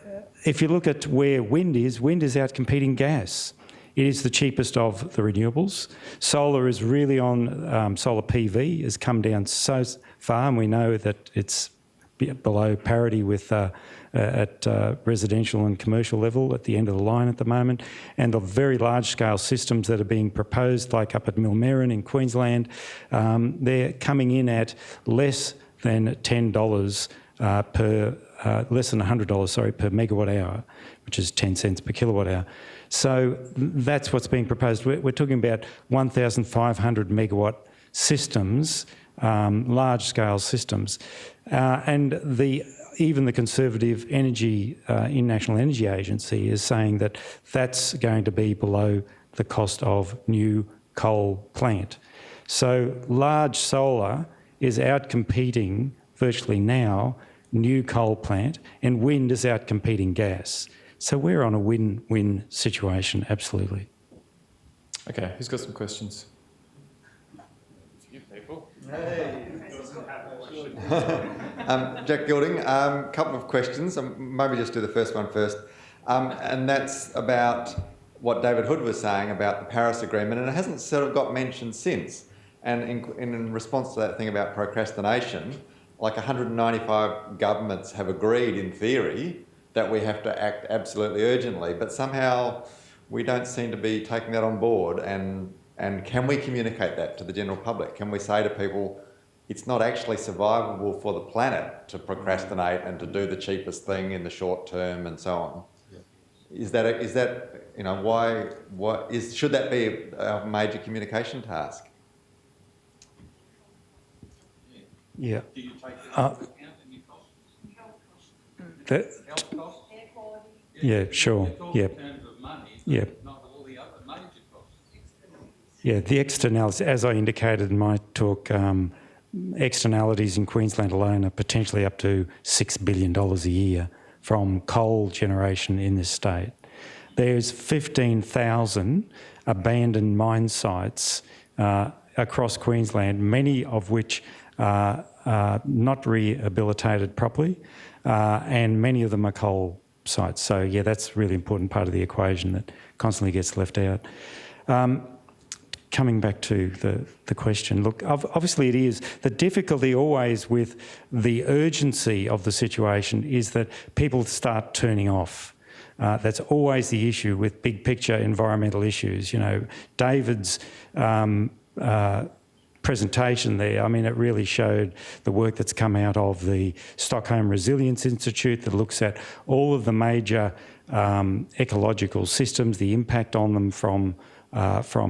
if you look at where wind is out competing gas. It is the cheapest of the renewables. Solar is really on, solar PV has come down so far, and we know that it's below parity with at residential and commercial level at the end of the line at the moment. And the very large-scale systems that are being proposed, like up at Millmerran in Queensland, they're coming in at less than $10 less than $100, sorry, per megawatt hour, which is 10 cents per kilowatt hour. So that's what's being proposed. We're talking about 1,500 megawatt systems, large-scale systems. And even the Conservative International Energy Agency is saying that that's going to be below the cost of new coal plant. So large solar is outcompeting virtually now new coal plant, and wind is outcompeting gas. So we're on a win-win situation, absolutely. Okay, who's got some questions? You people. Hey. Jack Gilding, couple of questions. Maybe just do the first one first. And that's about what David Hood was saying about the Paris Agreement, and it hasn't sort of got mentioned since. And in response to that thing about procrastination, like 195 governments have agreed in theory that we have to act absolutely urgently, but somehow we don't seem to be taking that on board. And can we communicate that to the general public? Can we say to people, it's not actually survivable for the planet to procrastinate and to do the cheapest thing in the short term and so on? Yeah. Is that you know, should that be a major communication task? Yeah. Do you take that into account in your costs? Health costs? Yeah, sure. Yeah. In terms of money, yeah. Not all the other major costs. Yeah, the externalities, as I indicated in my talk, externalities in Queensland alone are potentially up to $6 billion a year from coal generation in this state. There's 15,000 abandoned mine sites across Queensland, many of which are not rehabilitated properly, and many of them are coal sites. So, yeah, that's a really important part of the equation that constantly gets left out. Coming back to the question, look, obviously it is. The difficulty always with the urgency of the situation is that people start turning off. That's always the issue with big picture environmental issues. You know, David's presentation there, I mean, it really showed the work that's come out of the Stockholm Resilience Institute that looks at all of the major ecological systems, the impact on them from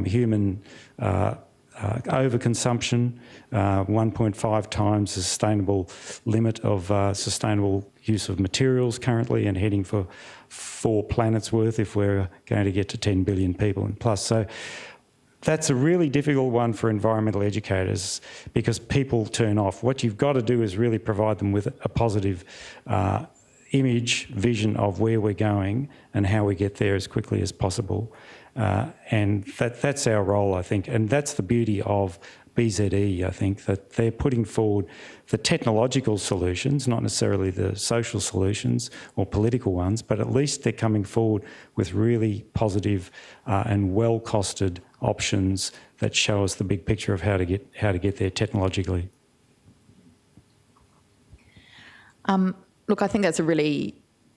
human overconsumption, 1.5 times the sustainable limit of sustainable use of materials currently, and heading for 4 planets worth if we're going to get to 10 billion people and plus. So that's a really difficult one for environmental educators because people turn off. What you've got to do is really provide them with a positive vision of where we're going and how we get there as quickly as possible. And that's our role, I think. And that's the beauty of BZE, I think, that they're putting forward the technological solutions, not necessarily the social solutions or political ones, but at least they're coming forward with really positive and well-costed options that show us the big picture of how to get there technologically. Look, I think that's a really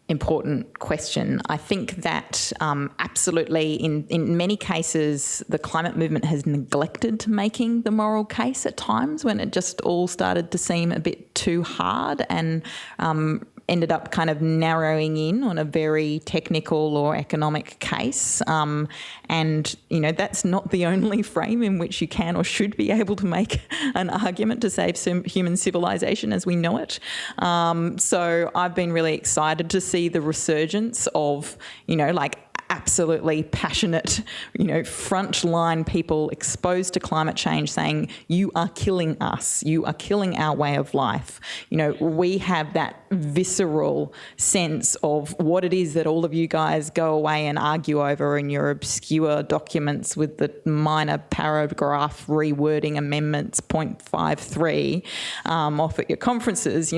important question. I think that absolutely in many cases the climate movement has neglected making the moral case at times when it just all started to seem a bit too hard and ended up kind of narrowing in on a very technical or economic case. And, you know, that's not the only frame in which you can or should be able to make an argument to save some human civilization as we know it. So I've been really excited to see the resurgence of, you know, like absolutely passionate, frontline people exposed to climate change saying, you are killing us, you are killing our way of life. We have that visceral sense of what it is that all of you guys go away and argue over in your obscure documents with the minor paragraph rewording amendments 0.53 off at your conferences.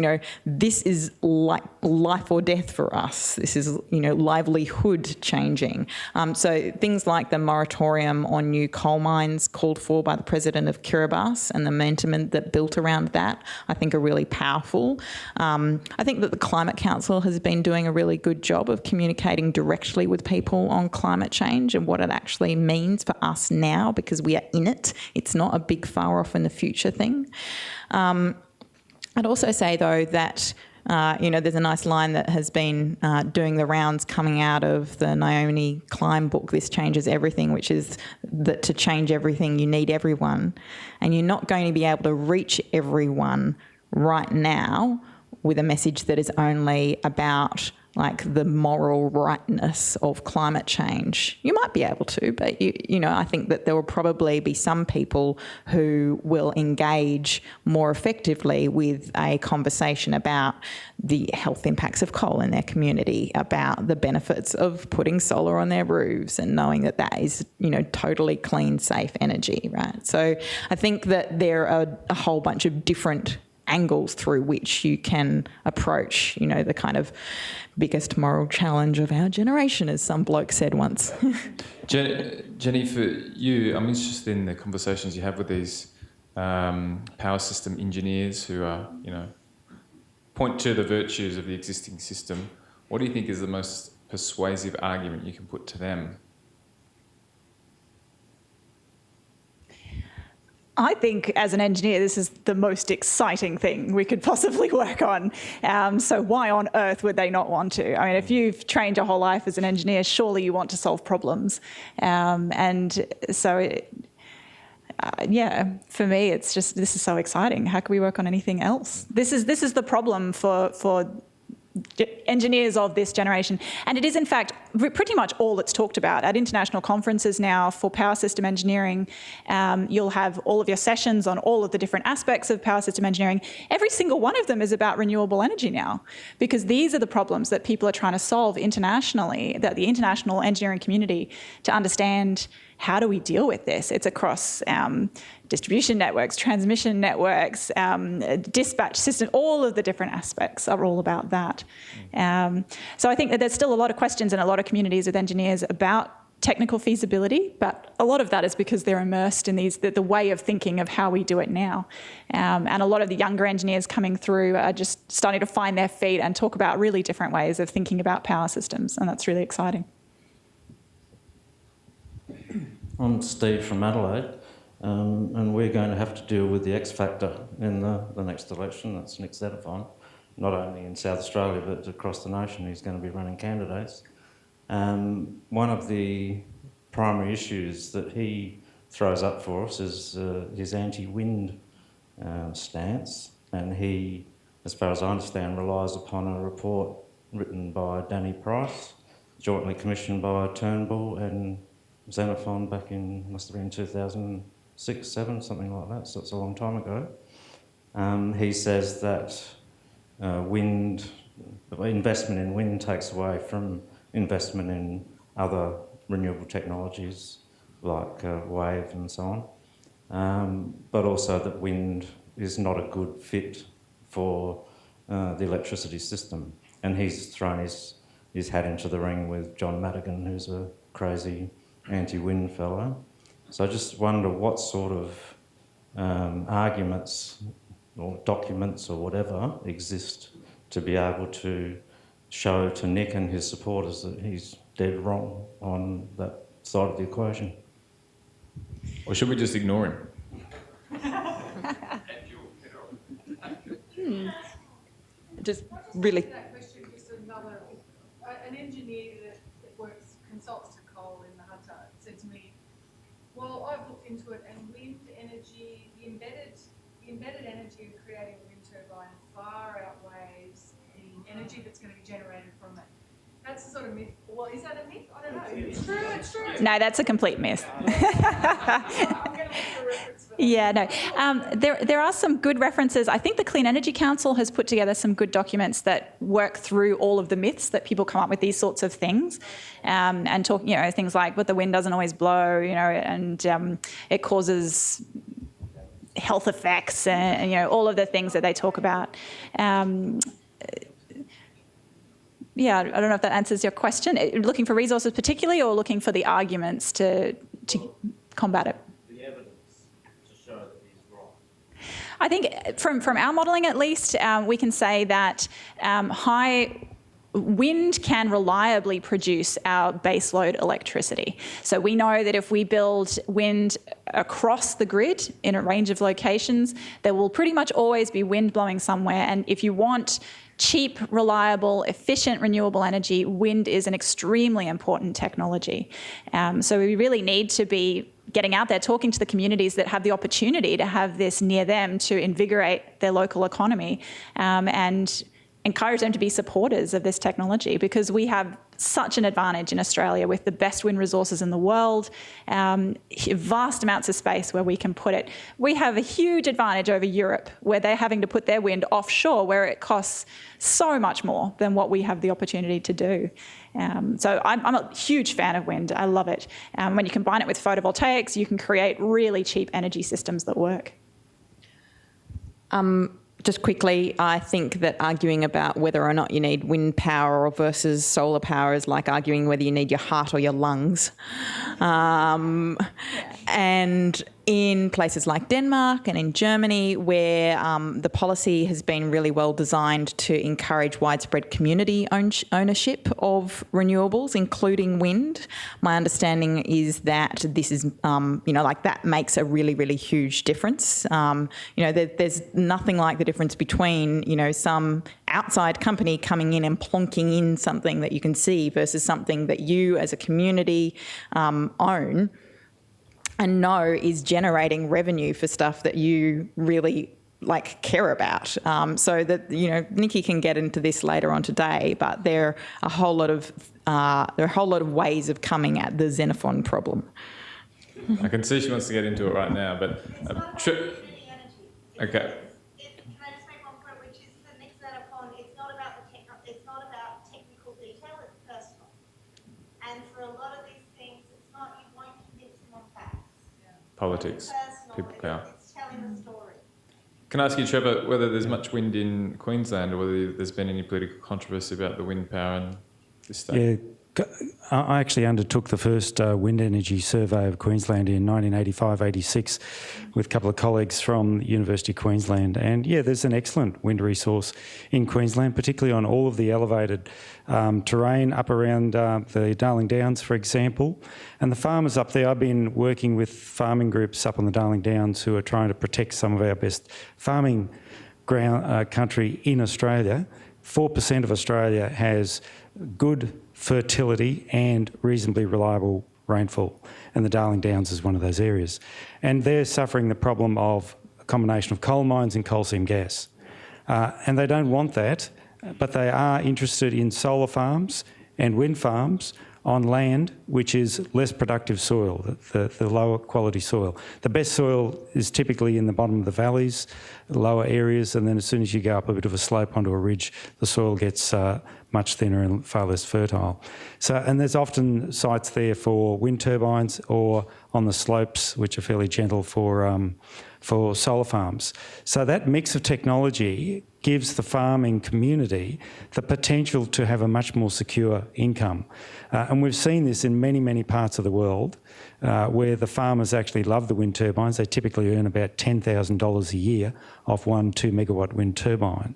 This is like life or death for us. This is, livelihood changing. So things like the moratorium on new coal mines called for by the President of Kiribati and the momentum that built around that, I think are really powerful. I think that the Climate Council has been doing a really good job of communicating directly with people on climate change and what it actually means for us now, because we are in it. It's not a big far off in the future thing. I'd also say, though, that there's a nice line that has been doing the rounds coming out of the Naomi Klein book, This Changes Everything, which is that to change everything, you need everyone. And you're not going to be able to reach everyone right now with a message that is only about the moral rightness of climate change. You might be able to, but I think that there will probably be some people who will engage more effectively with a conversation about the health impacts of coal in their community, about the benefits of putting solar on their roofs and knowing that that is, totally clean, safe energy, right? So I think that there are a whole bunch of different angles through which you can approach, the kind of biggest moral challenge of our generation, as some bloke said once. Jenny, for you, I'm interested in the conversations you have with these power system engineers who are, point to the virtues of the existing system. What do you think is the most persuasive argument you can put to them? I think as an engineer, this is the most exciting thing we could possibly work on. So why on earth would they not want to? I mean, if you've trained your whole life as an engineer, surely you want to solve problems. And so, for me, it's just, this is so exciting. How can we work on anything else? This is the problem for engineers of this generation. And it is, in fact, pretty much all that's talked about at international conferences now for power system engineering. You'll have all of your sessions on all of the different aspects of power system engineering. Every single one of them is about renewable energy now, because these are the problems that people are trying to solve internationally, that the international engineering community, to understand how do we deal with this. It's across distribution networks, transmission networks, dispatch system, all of the different aspects are all about that. So I think that there's still a lot of questions in a lot of communities with engineers about technical feasibility, but a lot of that is because they're immersed in the way of thinking of how we do it now. And a lot of the younger engineers coming through are just starting to find their feet and talk about really different ways of thinking about power systems, and that's really exciting. I'm Steve from Adelaide, and we're going to have to deal with the X factor in the next election. That's Nick Zettafon, not only in South Australia but across the nation. He's going to be running candidates. One of the primary issues that he throws up for us is his anti-wind stance, and he, as far as I understand, relies upon a report written by Danny Price, jointly commissioned by Turnbull and Xenophon back in, must have been 2006, 7, something like that, so it's a long time ago. He says that investment in wind takes away from investment in other renewable technologies like wave and so on, but also that wind is not a good fit for the electricity system. And he's thrown his hat into the ring with John Madigan, who's a crazy anti-wind fellow. So I just wonder what sort of arguments or documents or whatever exist to be able to show to Nick and his supporters that he's dead wrong on that side of the equation. Or should we just ignore him? Just really... That question, just another, an engineer that works, consults to coal in the Hunter said to me, well, I've looked into it and wind energy, the embedded energy of creating a wind turbine far outweighs the energy that's going to be generated from it. That's a sort of myth. Well, is that a myth? I don't know. It's true, it's true. No, that's a complete myth. I'm going to look for a reference for that. Yeah, no. There are some good references. I think the Clean Energy Council has put together some good documents that work through all of the myths that people come up with these sorts of things, and talk, things like, but the wind doesn't always blow, and it causes health effects, and all of the things that they talk about. Yeah, I don't know if that answers your question. Looking for resources particularly, or looking for the arguments to combat it? The evidence to show that he's wrong. I think from our modelling at least, we can say that high wind can reliably produce our baseload electricity. So we know that if we build wind across the grid in a range of locations, there will pretty much always be wind blowing somewhere. And if you want cheap, reliable, efficient renewable energy, wind is an extremely important technology. So we really need to be getting out there, talking to the communities that have the opportunity to have this near them to invigorate their local economy, and encourage them to be supporters of this technology, because we have such an advantage in Australia with the best wind resources in the world, vast amounts of space where we can put it. We have a huge advantage over Europe, where they're having to put their wind offshore, where it costs so much more than what we have the opportunity to do. So I'm a huge fan of wind. I love it. When you combine it with photovoltaics, you can create really cheap energy systems that work. Just quickly, I think that arguing about whether or not you need wind power versus solar power is like arguing whether you need your heart or your lungs. And in places like Denmark and in Germany, where the policy has been really well designed to encourage widespread community ownership of renewables, including wind, my understanding is that this is, that makes a really, really huge difference. There's nothing like the difference between, some outside company coming in and plonking in something that you can see versus something that you as a community own and know is generating revenue for stuff that you really care about. So that Nikki can get into this later on today, but there are a whole lot of ways of coming at the Xenophon problem. I can see she wants to get into it right now, but okay. Can I just make one point, which is the next Xenophon, it's not about technical detail, it's personal. And for a lot of these things, it's not, you won't convince them on facts. Politics, Personal, people power. it's telling the story. Can I ask you, Trevor, whether there's much wind in Queensland, or whether there's been any political controversy about the wind power in this state? Yeah, I actually undertook the first wind energy survey of Queensland in 1985-86 with a couple of colleagues from the University of Queensland. And yeah, there's an excellent wind resource in Queensland, particularly on all of the elevated terrain up around the Darling Downs, for example. And the farmers up there, I've been working with farming groups up on the Darling Downs who are trying to protect some of our best farming country in Australia. 4% of Australia has good fertility and reasonably reliable rainfall, and the Darling Downs is one of those areas. And they're suffering the problem of a combination of coal mines and coal seam gas. And they don't want that, but they are interested in solar farms and wind farms on land which is less productive soil, the lower quality soil. The best soil is typically in the bottom of the valleys, the lower areas, and then as soon as you go up a bit of a slope onto a ridge, the soil gets much thinner and far less fertile. So, and there's often sites there for wind turbines, or on the slopes, which are fairly gentle, for solar farms. So that mix of technology gives the farming community the potential to have a much more secure income. And we've seen this in many, many parts of the world where the farmers actually love the wind turbines. They typically earn about $10,000 a year off 1 2 megawatt wind turbine.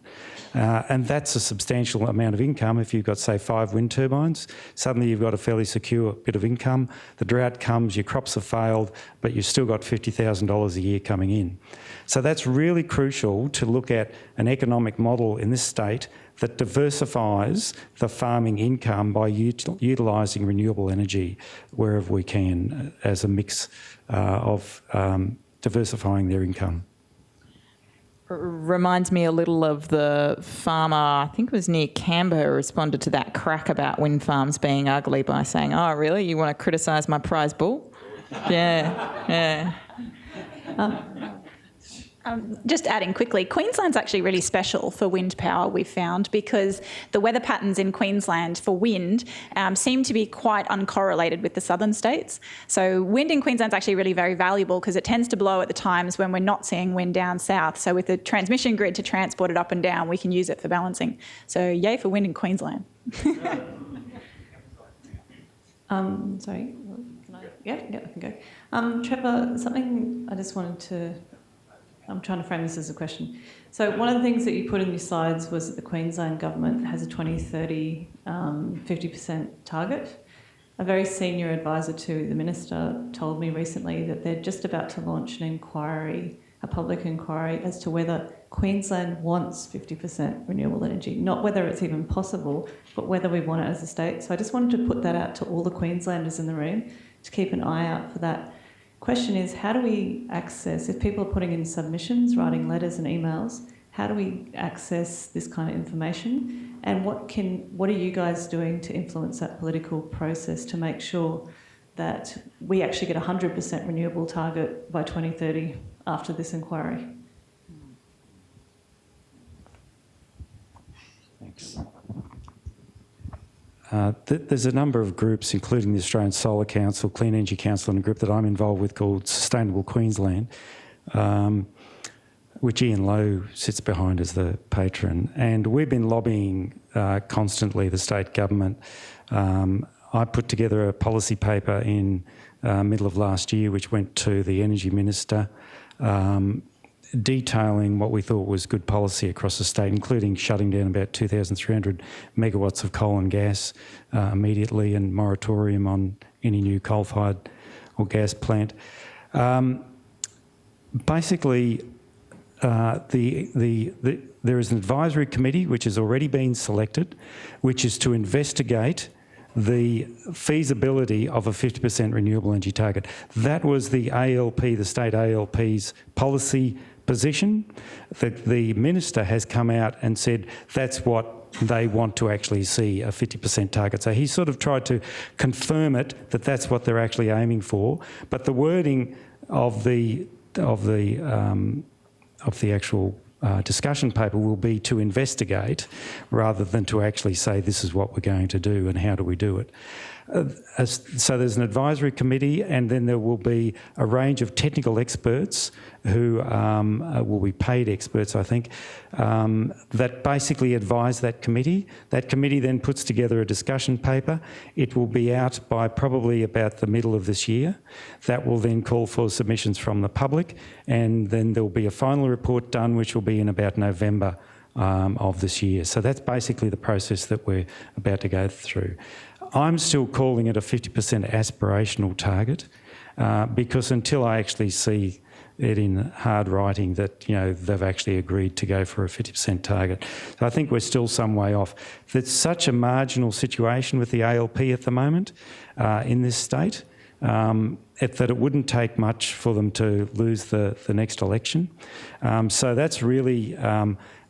And that's a substantial amount of income. If you've got, say, 5 wind turbines, suddenly you've got a fairly secure bit of income. The drought comes, your crops have failed, but you've still got $50,000 a year coming in. So that's really crucial to look at an economic model in this state that diversifies the farming income by utilising renewable energy wherever we can as a mix of diversifying their income. reminds me a little of the farmer, I think it was near Canberra, who responded to that crack about wind farms being ugly by saying, "Oh, really? You want to criticise my prize bull?" Yeah. Just adding quickly, Queensland's actually really special for wind power, we've found, because the weather patterns in Queensland for wind seem to be quite uncorrelated with the southern states. So wind in Queensland's actually really very valuable because it tends to blow at the times when we're not seeing wind down south. So with a transmission grid to transport it up and down, we can use it for balancing. So yay for wind in Queensland. Sorry, can I? Yeah, I can go. Trevor, something I just wanted to. I'm trying to frame this as a question. So one of the things that you put in your slides was that the Queensland government has a 2030 50% target. A very senior advisor to the minister told me recently that they're just about to launch an inquiry, a public inquiry, as to whether Queensland wants 50% renewable energy, not whether it's even possible, but whether we want it as a state. So I just wanted to put that out to all the Queenslanders in the room to keep an eye out for that. Question is, how do we access, if people are putting in submissions, writing letters and emails, how do we access this kind of information? And what are you guys doing to influence that political process to make sure that we actually get a 100% renewable target by 2030 after this inquiry? Thanks. There's a number of groups, including the Australian Solar Council, Clean Energy Council, and a group that I'm involved with called Sustainable Queensland, which Ian Lowe sits behind as the patron. And we've been lobbying constantly the state government. I put together a policy paper in middle of last year, which went to the Energy Minister, detailing what we thought was good policy across the state, including shutting down about 2,300 megawatts of coal and gas immediately, and moratorium on any new coal-fired or gas plant. Basically, there is an advisory committee which has already been selected, which is to investigate the feasibility of a 50% renewable energy target. That was the ALP, the state ALP's policy position. The minister has come out and said that's what they want to actually see, a 50% target. So he sort of tried to confirm it, that that's what they're actually aiming for. But the wording of the actual discussion paper will be to investigate rather than to actually say this is what we're going to do and how do we do it. So there's an advisory committee, and then there will be a range of technical experts who will be paid experts, I think, that basically advise that committee. That committee then puts together a discussion paper. It will be out by probably about the middle of this year. That will then call for submissions from the public, and then there will be a final report done, which will be in about November of this year. So that's basically the process that we're about to go through. I'm still calling it a 50% aspirational target because until I actually see it in hard writing that, you know, they've actually agreed to go for a 50% target. So I think we're still some way off. There's such a marginal situation with the ALP at the moment in this state that it wouldn't take much for them to lose the next election. So that's really...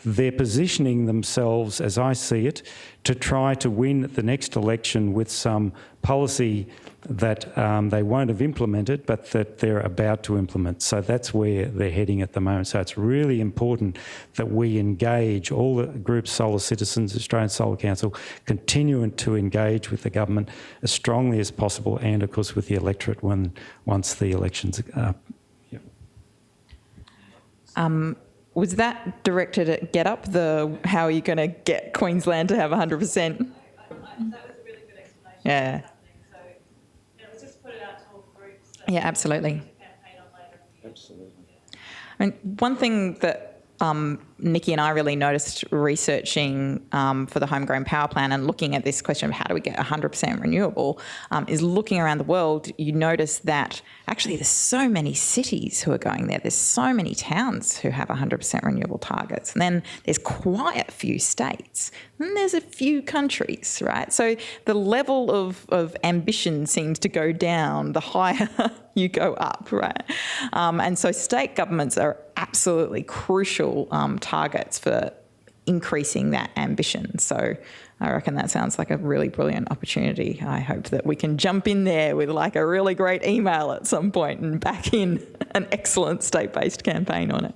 they're positioning themselves, as I see it, to try to win the next election with some policy that they won't have implemented, but that they're about to implement. So that's where they're heading at the moment. So it's really important that we engage, all the groups, Solar Citizens, Australian Solar Council, continuing to engage with the government as strongly as possible, and of course with the electorate once the elections are. Was that directed at Getup, how are you going to get Queensland to have 100%? That was a really good explanation. Yeah. So let's just put it out to all groups. Yeah, absolutely. Campaign on later. Absolutely. I mean, one thing that Nikki and I really noticed researching for the Homegrown Power Plan and looking at this question of how do we get 100% renewable is looking around the world, you notice that actually there's so many cities who are going there. There's so many towns who have 100% renewable targets. And then there's quite a few states. And there's a few countries, right? So the level of ambition seems to go down the higher you go up, right? And so state governments are absolutely crucial targets for increasing that ambition. So I reckon that sounds like a really brilliant opportunity. I hope that we can jump in there with like a really great email at some point and back in an excellent state-based campaign on it.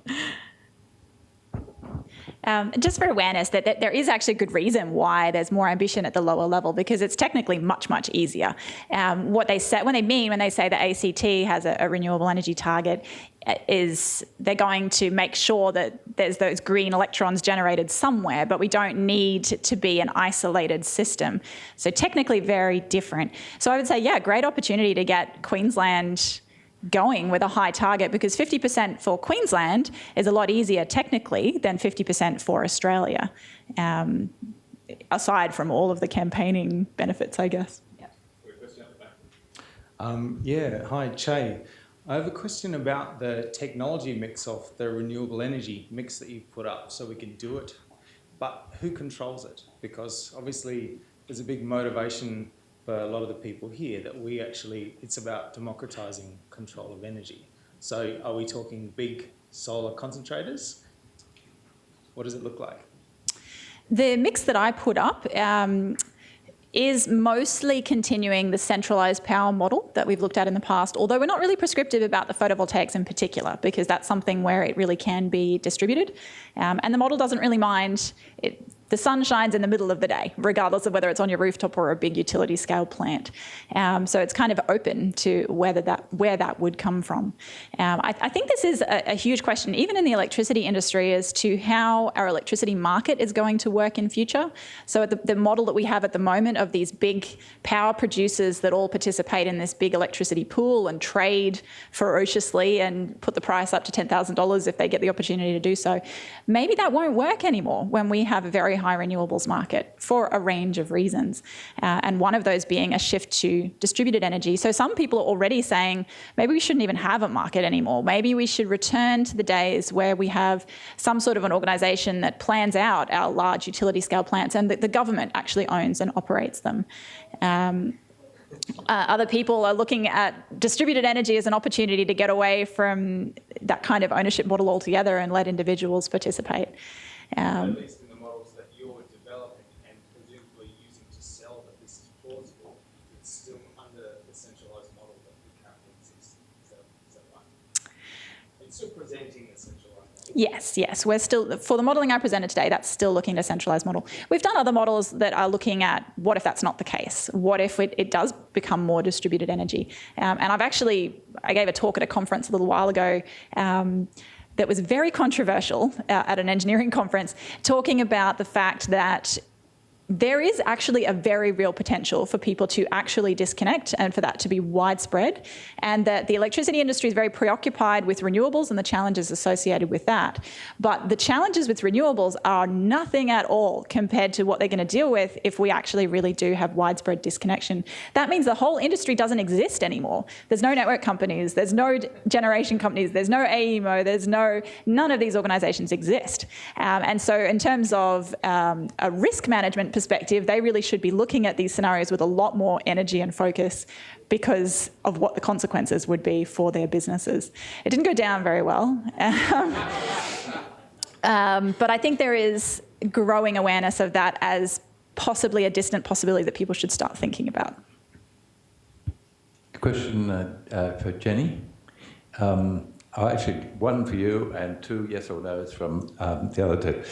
Just for awareness that there is actually a good reason why there's more ambition at the lower level, because it's technically much, much easier. What they say when they say the ACT has a renewable energy target is they're going to make sure that there's those green electrons generated somewhere, but we don't need to be an isolated system. So technically very different. So I would say, yeah, great opportunity to get Queensland going with a high target, because 50% for Queensland is a lot easier technically than 50% for Australia, aside from all of the campaigning benefits, I guess. Hi, Che. I have a question about the technology mix of the renewable energy mix that you've put up so we can do it, but who controls it? Because obviously there's a big motivation for a lot of the people here that it's about democratising control of energy. So are we talking big solar concentrators? What does it look like? The mix that I put up is mostly continuing the centralised power model that we've looked at in the past, although we're not really prescriptive about the photovoltaics in particular, because that's something where it really can be distributed. And the model doesn't really mind it. The sun shines in the middle of the day, regardless of whether it's on your rooftop or a big utility scale plant. So it's kind of open to where that would come from. I think this is a huge question, even in the electricity industry, as to how our electricity market is going to work in future. So the model that we have at the moment of these big power producers that all participate in this big electricity pool and trade ferociously and put the price up to $10,000 if they get the opportunity to do so, maybe that won't work anymore when we have a very high renewables market for a range of reasons. And one of those being a shift to distributed energy. So some people are already saying maybe we shouldn't even have a market anymore. Maybe we should return to the days where we have some sort of an organisation that plans out our large utility scale plants and that the government actually owns and operates them. Other people are looking at distributed energy as an opportunity to get away from that kind of ownership model altogether and let individuals participate. At least in the models that you're developing and presumably using to sell that this is plausible, it's still under the centralised model that currently exists. Is that right? It's still presenting the centralised model. Yes. We're still, for the modelling I presented today, that's still looking at a centralised model. We've done other models that are looking at what if that's not the case? What if it does become more distributed energy? And I gave a talk at a conference a little while ago that was very controversial at an engineering conference, talking about the fact that there is actually a very real potential for people to actually disconnect and for that to be widespread, and that the electricity industry is very preoccupied with renewables and the challenges associated with that. But the challenges with renewables are nothing at all compared to what they're going to deal with if we actually really do have widespread disconnection. That means the whole industry doesn't exist anymore. There's no network companies, there's no generation companies, there's no AEMO, none of these organisations exist. And so in terms of a risk management perspective, they really should be looking at these scenarios with a lot more energy and focus because of what the consequences would be for their businesses. It didn't go down very well. But I think there is growing awareness of that as possibly a distant possibility that people should start thinking about. Question for Jenny. Actually, one for you and two yes or no's from the other two.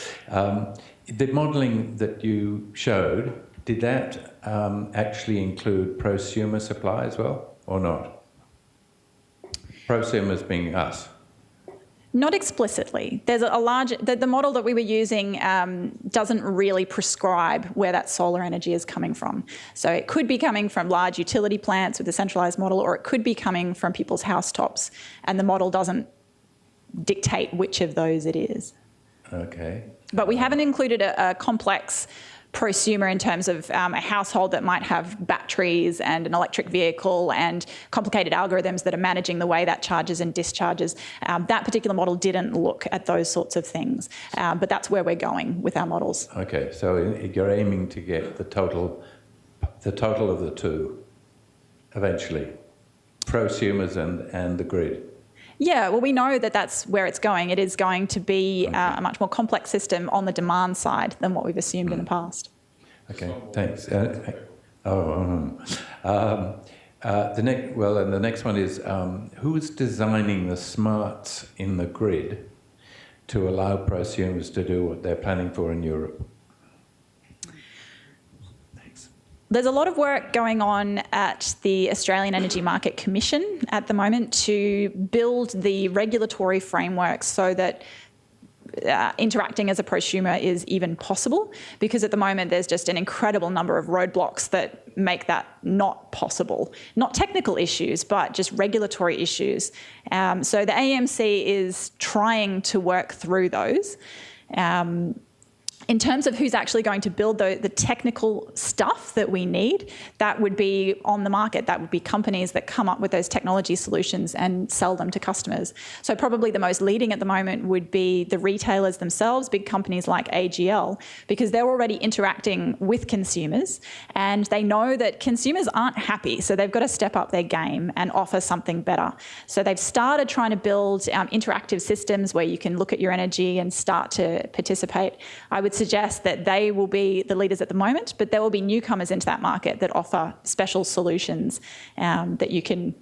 The modelling that you showed, did that actually include prosumer supply as well, or not? Prosumers being us. Not explicitly. There's the model that we were using doesn't really prescribe where that solar energy is coming from. So it could be coming from large utility plants with a centralised model, or it could be coming from people's housetops, and the model doesn't dictate which of those it is. Okay. But we haven't included a complex prosumer in terms of a household that might have batteries and an electric vehicle and complicated algorithms that are managing the way that charges and discharges. That particular model didn't look at those sorts of things, but that's where we're going with our models. Okay, so you're aiming to get the total of the two eventually, prosumers and the grid. Yeah, well, we know that that's where it's going. It is going to be a much more complex system on the demand side than what we've assumed in the past. Okay, thanks. The next one is, who is designing the smarts in the grid to allow prosumers to do what they're planning for in Europe? There's a lot of work going on at the Australian Energy Market Commission at the moment to build the regulatory framework so that interacting as a prosumer is even possible, because at the moment there's just an incredible number of roadblocks that make that not possible. Not technical issues, but just regulatory issues. So the AMC is trying to work through those. In terms of who's actually going to build the technical stuff that we need, that would be on the market. That would be companies that come up with those technology solutions and sell them to customers. So probably the most leading at the moment would be the retailers themselves, big companies like AGL, because they're already interacting with consumers and they know that consumers aren't happy. So they've got to step up their game and offer something better. So they've started trying to build interactive systems where you can look at your energy and start to participate. I would suggest that they will be the leaders at the moment, but there will be newcomers into that market that offer special solutions that you can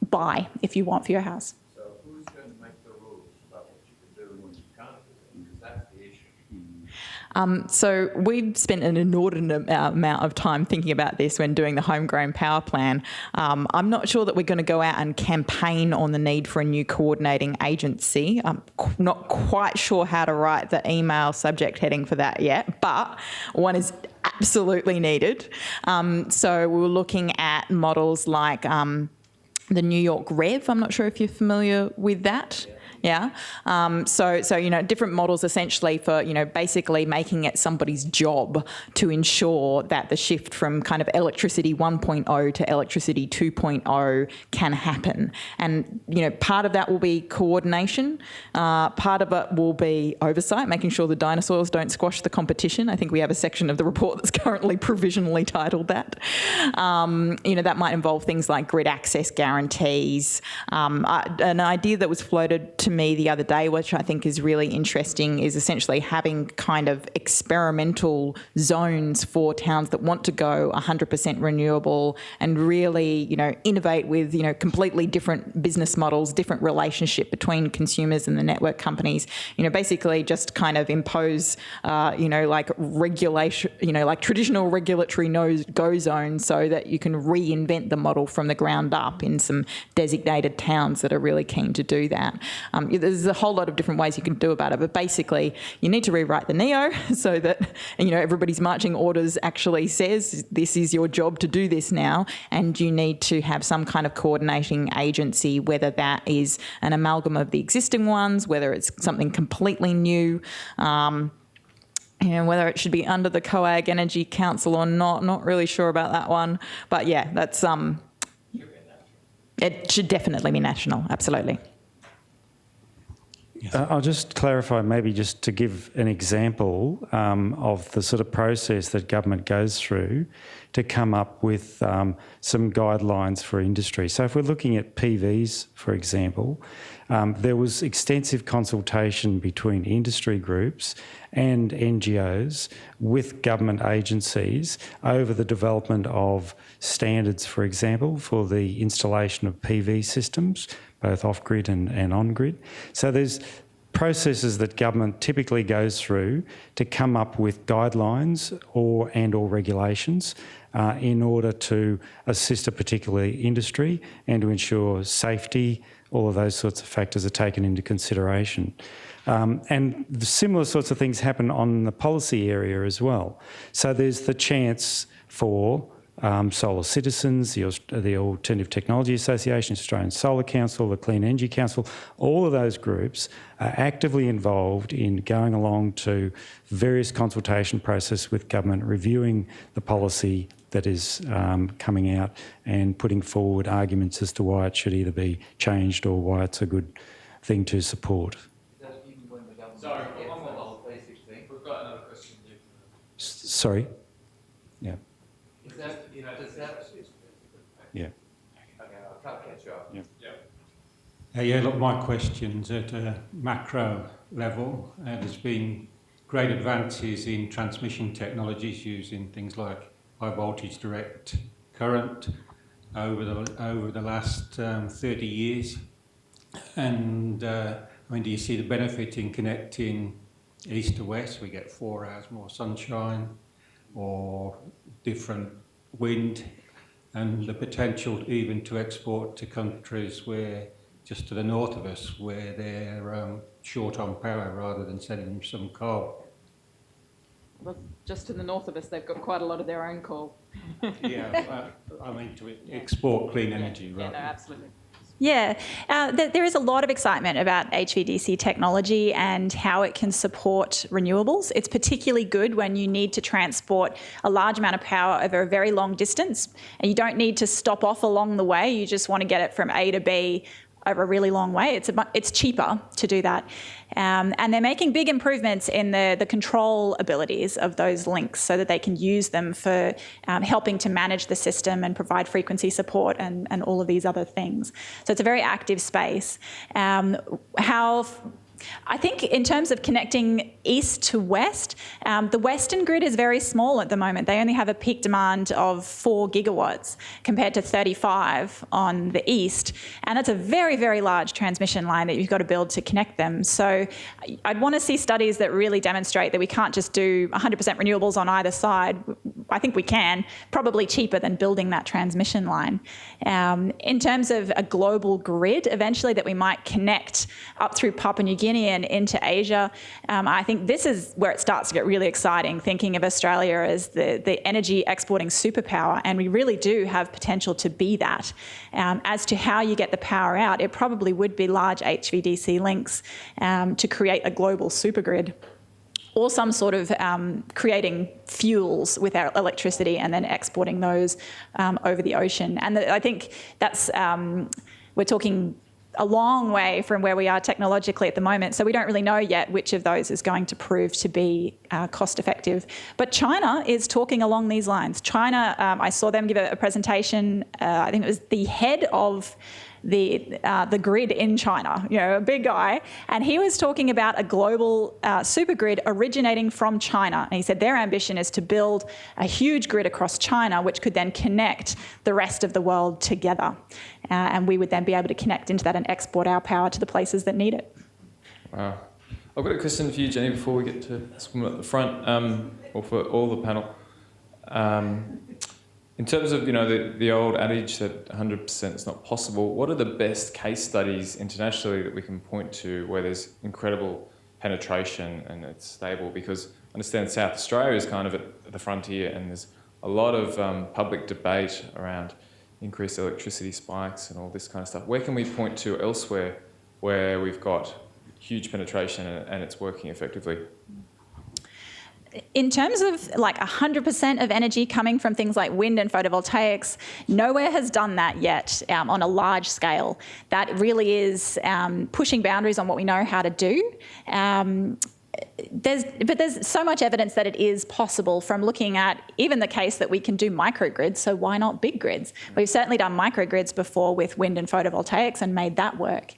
buy if you want for your house. So who's going to make the rules about what you can do and what you can't do? Because that's the issue. So we've spent an inordinate amount of time thinking about this when doing the homegrown power plan. I'm not sure that we're going to go out and campaign on the need for a new coordinating agency. I'm not quite sure how to write the email subject heading for that yet, but one is absolutely needed. So we were looking at models like the New York Rev. I'm not sure if you're familiar with that. Yeah. So different models essentially for, basically making it somebody's job to ensure that the shift from kind of electricity 1.0 to electricity 2.0 can happen. And, part of that will be coordination. Part of it will be oversight, making sure the dinosaurs don't squash the competition. I think we have a section of the report that's currently provisionally titled that. That might involve things like grid access guarantees. An idea that was floated to me the other day, which I think is really interesting, is essentially having kind of experimental zones for towns that want to go 100% renewable and really, innovate with, completely different business models, different relationship between consumers and the network companies. Basically just kind of impose, like regulation, like traditional regulatory no-go zones so that you can reinvent the model from the ground up in some designated towns that are really keen to do that. There's a whole lot of different ways you can do about it, but basically you need to rewrite the NEO so that everybody's marching orders actually says this is your job to do this now, and you need to have some kind of coordinating agency, whether that is an amalgam of the existing ones, whether it's something completely new, whether it should be under the COAG Energy Council or not really sure about that one. But yeah, that's it should definitely be national, absolutely. I'll just clarify, maybe just to give an example of the sort of process that government goes through to come up with some guidelines for industry. So if we're looking at PVs, for example, there was extensive consultation between industry groups and NGOs with government agencies over the development of standards, for example, for the installation of PV systems, both off-grid and on-grid. So there's processes that government typically goes through to come up with guidelines or regulations in order to assist a particular industry and to ensure safety. All of those sorts of factors are taken into consideration. And similar sorts of things happen on the policy area as well. So there's the chance for Solar Citizens, the Alternative Technology Association, Australian Solar Council, the Clean Energy Council, all of those groups are actively involved in going along to various consultation process with government, reviewing the policy that is coming out and putting forward arguments as to why it should either be changed or why it's a good thing to support. Sorry, one more basic thing. We've got another question. Sorry? Yeah. Is that, does that... Yeah. Okay, I'll try to catch you up. Yeah. Yeah, look, my question's at a macro level. There's been great advances in transmission technologies using things like high voltage direct current over the last 30 years. And do you see the benefit in connecting east to west? We get 4 hours more sunshine, or different wind, and the potential even to export to countries where just to the north of us, where they're short on power, rather than sending them some coal. Well, just to the north of us, they've got quite a lot of their own coal. Yeah, to export clean energy, right? Yeah, no, absolutely. Yeah, there is a lot of excitement about HVDC technology and how it can support renewables. It's particularly good when you need to transport a large amount of power over a very long distance, and you don't need to stop off along the way. You just want to get it from A to B over a really long way. It's cheaper to do that. And they're making big improvements in the control abilities of those links so that they can use them for helping to manage the system and provide frequency support and all of these other things. So it's a very active space. I think in terms of connecting east to west, the western grid is very small at the moment. They only have a peak demand of 4 gigawatts compared to 35 on the east. And that's a very, very large transmission line that you've got to build to connect them. So I'd want to see studies that really demonstrate that we can't just do 100% renewables on either side. I think we can, probably cheaper than building that transmission line. In terms of a global grid, eventually that we might connect up through Papua New Guinea and into Asia, I think this is where it starts to get really exciting, thinking of Australia as the energy exporting superpower, and we really do have potential to be that. As to how you get the power out, it probably would be large HVDC links to create a global supergrid, or some sort of creating fuels with our electricity and then exporting those over the ocean. And I think that's, we're talking a long way from where we are technologically at the moment, so we don't really know yet which of those is going to prove to be cost effective. But China is talking along these lines. China, I saw them give a presentation, I think it was the head of the grid in China, a big guy, and he was talking about a global supergrid originating from China. And he said their ambition is to build a huge grid across China, which could then connect the rest of the world together. And we would then be able to connect into that and export our power to the places that need it. Wow. I've got a question for you, Jenny, before we get to this woman at the front, or for all the panel. In terms of, the old adage that 100% is not possible, what are the best case studies internationally that we can point to where there's incredible penetration and it's stable? Because I understand South Australia is kind of at the frontier, and there's a lot of public debate around increased electricity spikes and all this kind of stuff. Where can we point to elsewhere where we've got huge penetration and it's working effectively? In terms of like 100% of energy coming from things like wind and photovoltaics, nowhere has done that yet on a large scale. That really is pushing boundaries on what we know how to do. There's so much evidence that it is possible from looking at even the case that we can do microgrids, so why not big grids? We've certainly done microgrids before with wind and photovoltaics and made that work.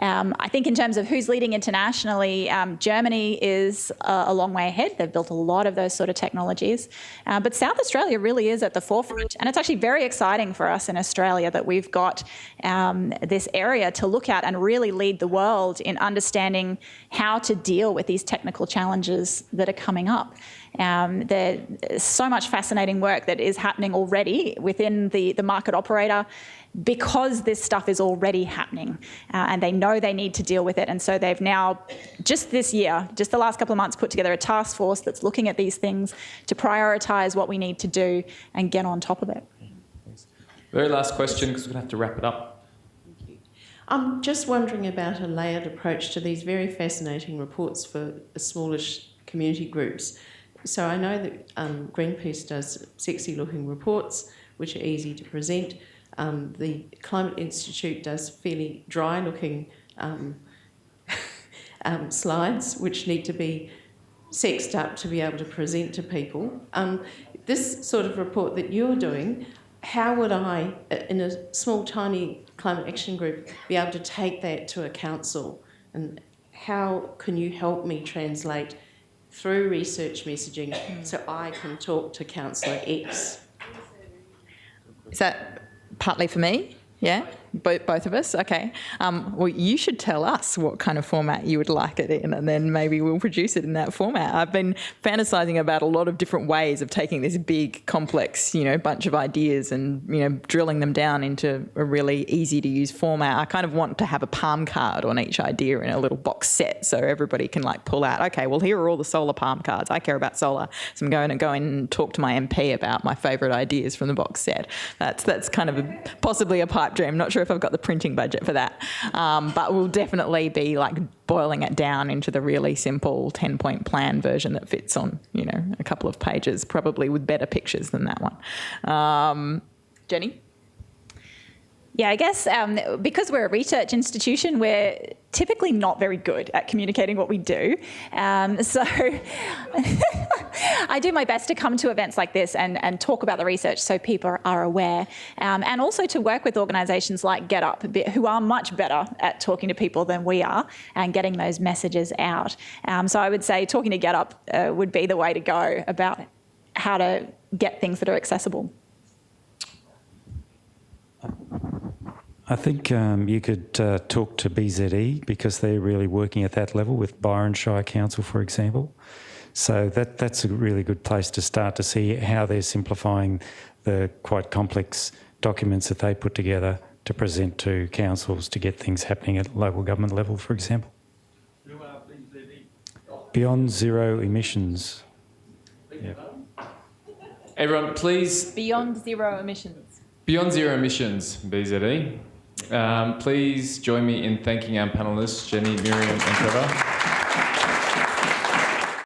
I think in terms of who's leading internationally, Germany is a long way ahead. They've built a lot of those sort of technologies. But South Australia really is at the forefront. And it's actually very exciting for us in Australia that we've got this area to look at and really lead the world in understanding how to deal with these technical challenges that are coming up. There's so much fascinating work that is happening already within the market operator, because this stuff is already happening and they know they need to deal with it. And so they've now, just this year, just the last couple of months, put together a task force that's looking at these things to prioritise what we need to do and get on top of it. Thanks. Very last question, because we're going to have to wrap it up. Thank you. I'm just wondering about a layered approach to these very fascinating reports for smallish community groups. So I know that Greenpeace does sexy-looking reports, which are easy to present. The Climate Institute does fairly dry-looking slides, which need to be sexed up to be able to present to people. This sort of report that you're doing, how would I, in a small, tiny climate action group, be able to take that to a council? And how can you help me translate through research messaging so I can talk to Councillor X? Is that partly for me? Yeah? Both of us? Okay. Well, you should tell us what kind of format you would like it in, and then maybe we'll produce it in that format. I've been fantasising about a lot of different ways of taking this big, complex, bunch of ideas and, drilling them down into a really easy-to-use format. I kind of want to have a palm card on each idea in a little box set so everybody can, pull out, okay, well, here are all the solar palm cards. I care about solar, so I'm going to go in and talk to my MP about my favourite ideas from the box set. That's kind of possibly a pipe dream. Not sure if I've got the printing budget for that, but we'll definitely be boiling it down into the really simple 10-point plan version that fits on a couple of pages, probably with better pictures than that one. Jenny? Yeah, I guess because we're a research institution, we're typically not very good at communicating what we do. So I do my best to come to events like this and talk about the research so people are aware. And also to work with organisations like Getup, who are much better at talking to people than we are and getting those messages out. So I would say talking to Getup would be the way to go about how to get things that are accessible. I think you could talk to BZE because they're really working at that level with Byron Shire Council, for example. So that's a really good place to start to see how they're simplifying the quite complex documents that they put together to present to councils to get things happening at local government level, for example. Beyond Zero Emissions. Yeah. Everyone, please. Beyond Zero Emissions. Beyond Zero Emissions, BZE. Please join me in thanking our panellists, Jenny, Miriam and Trevor.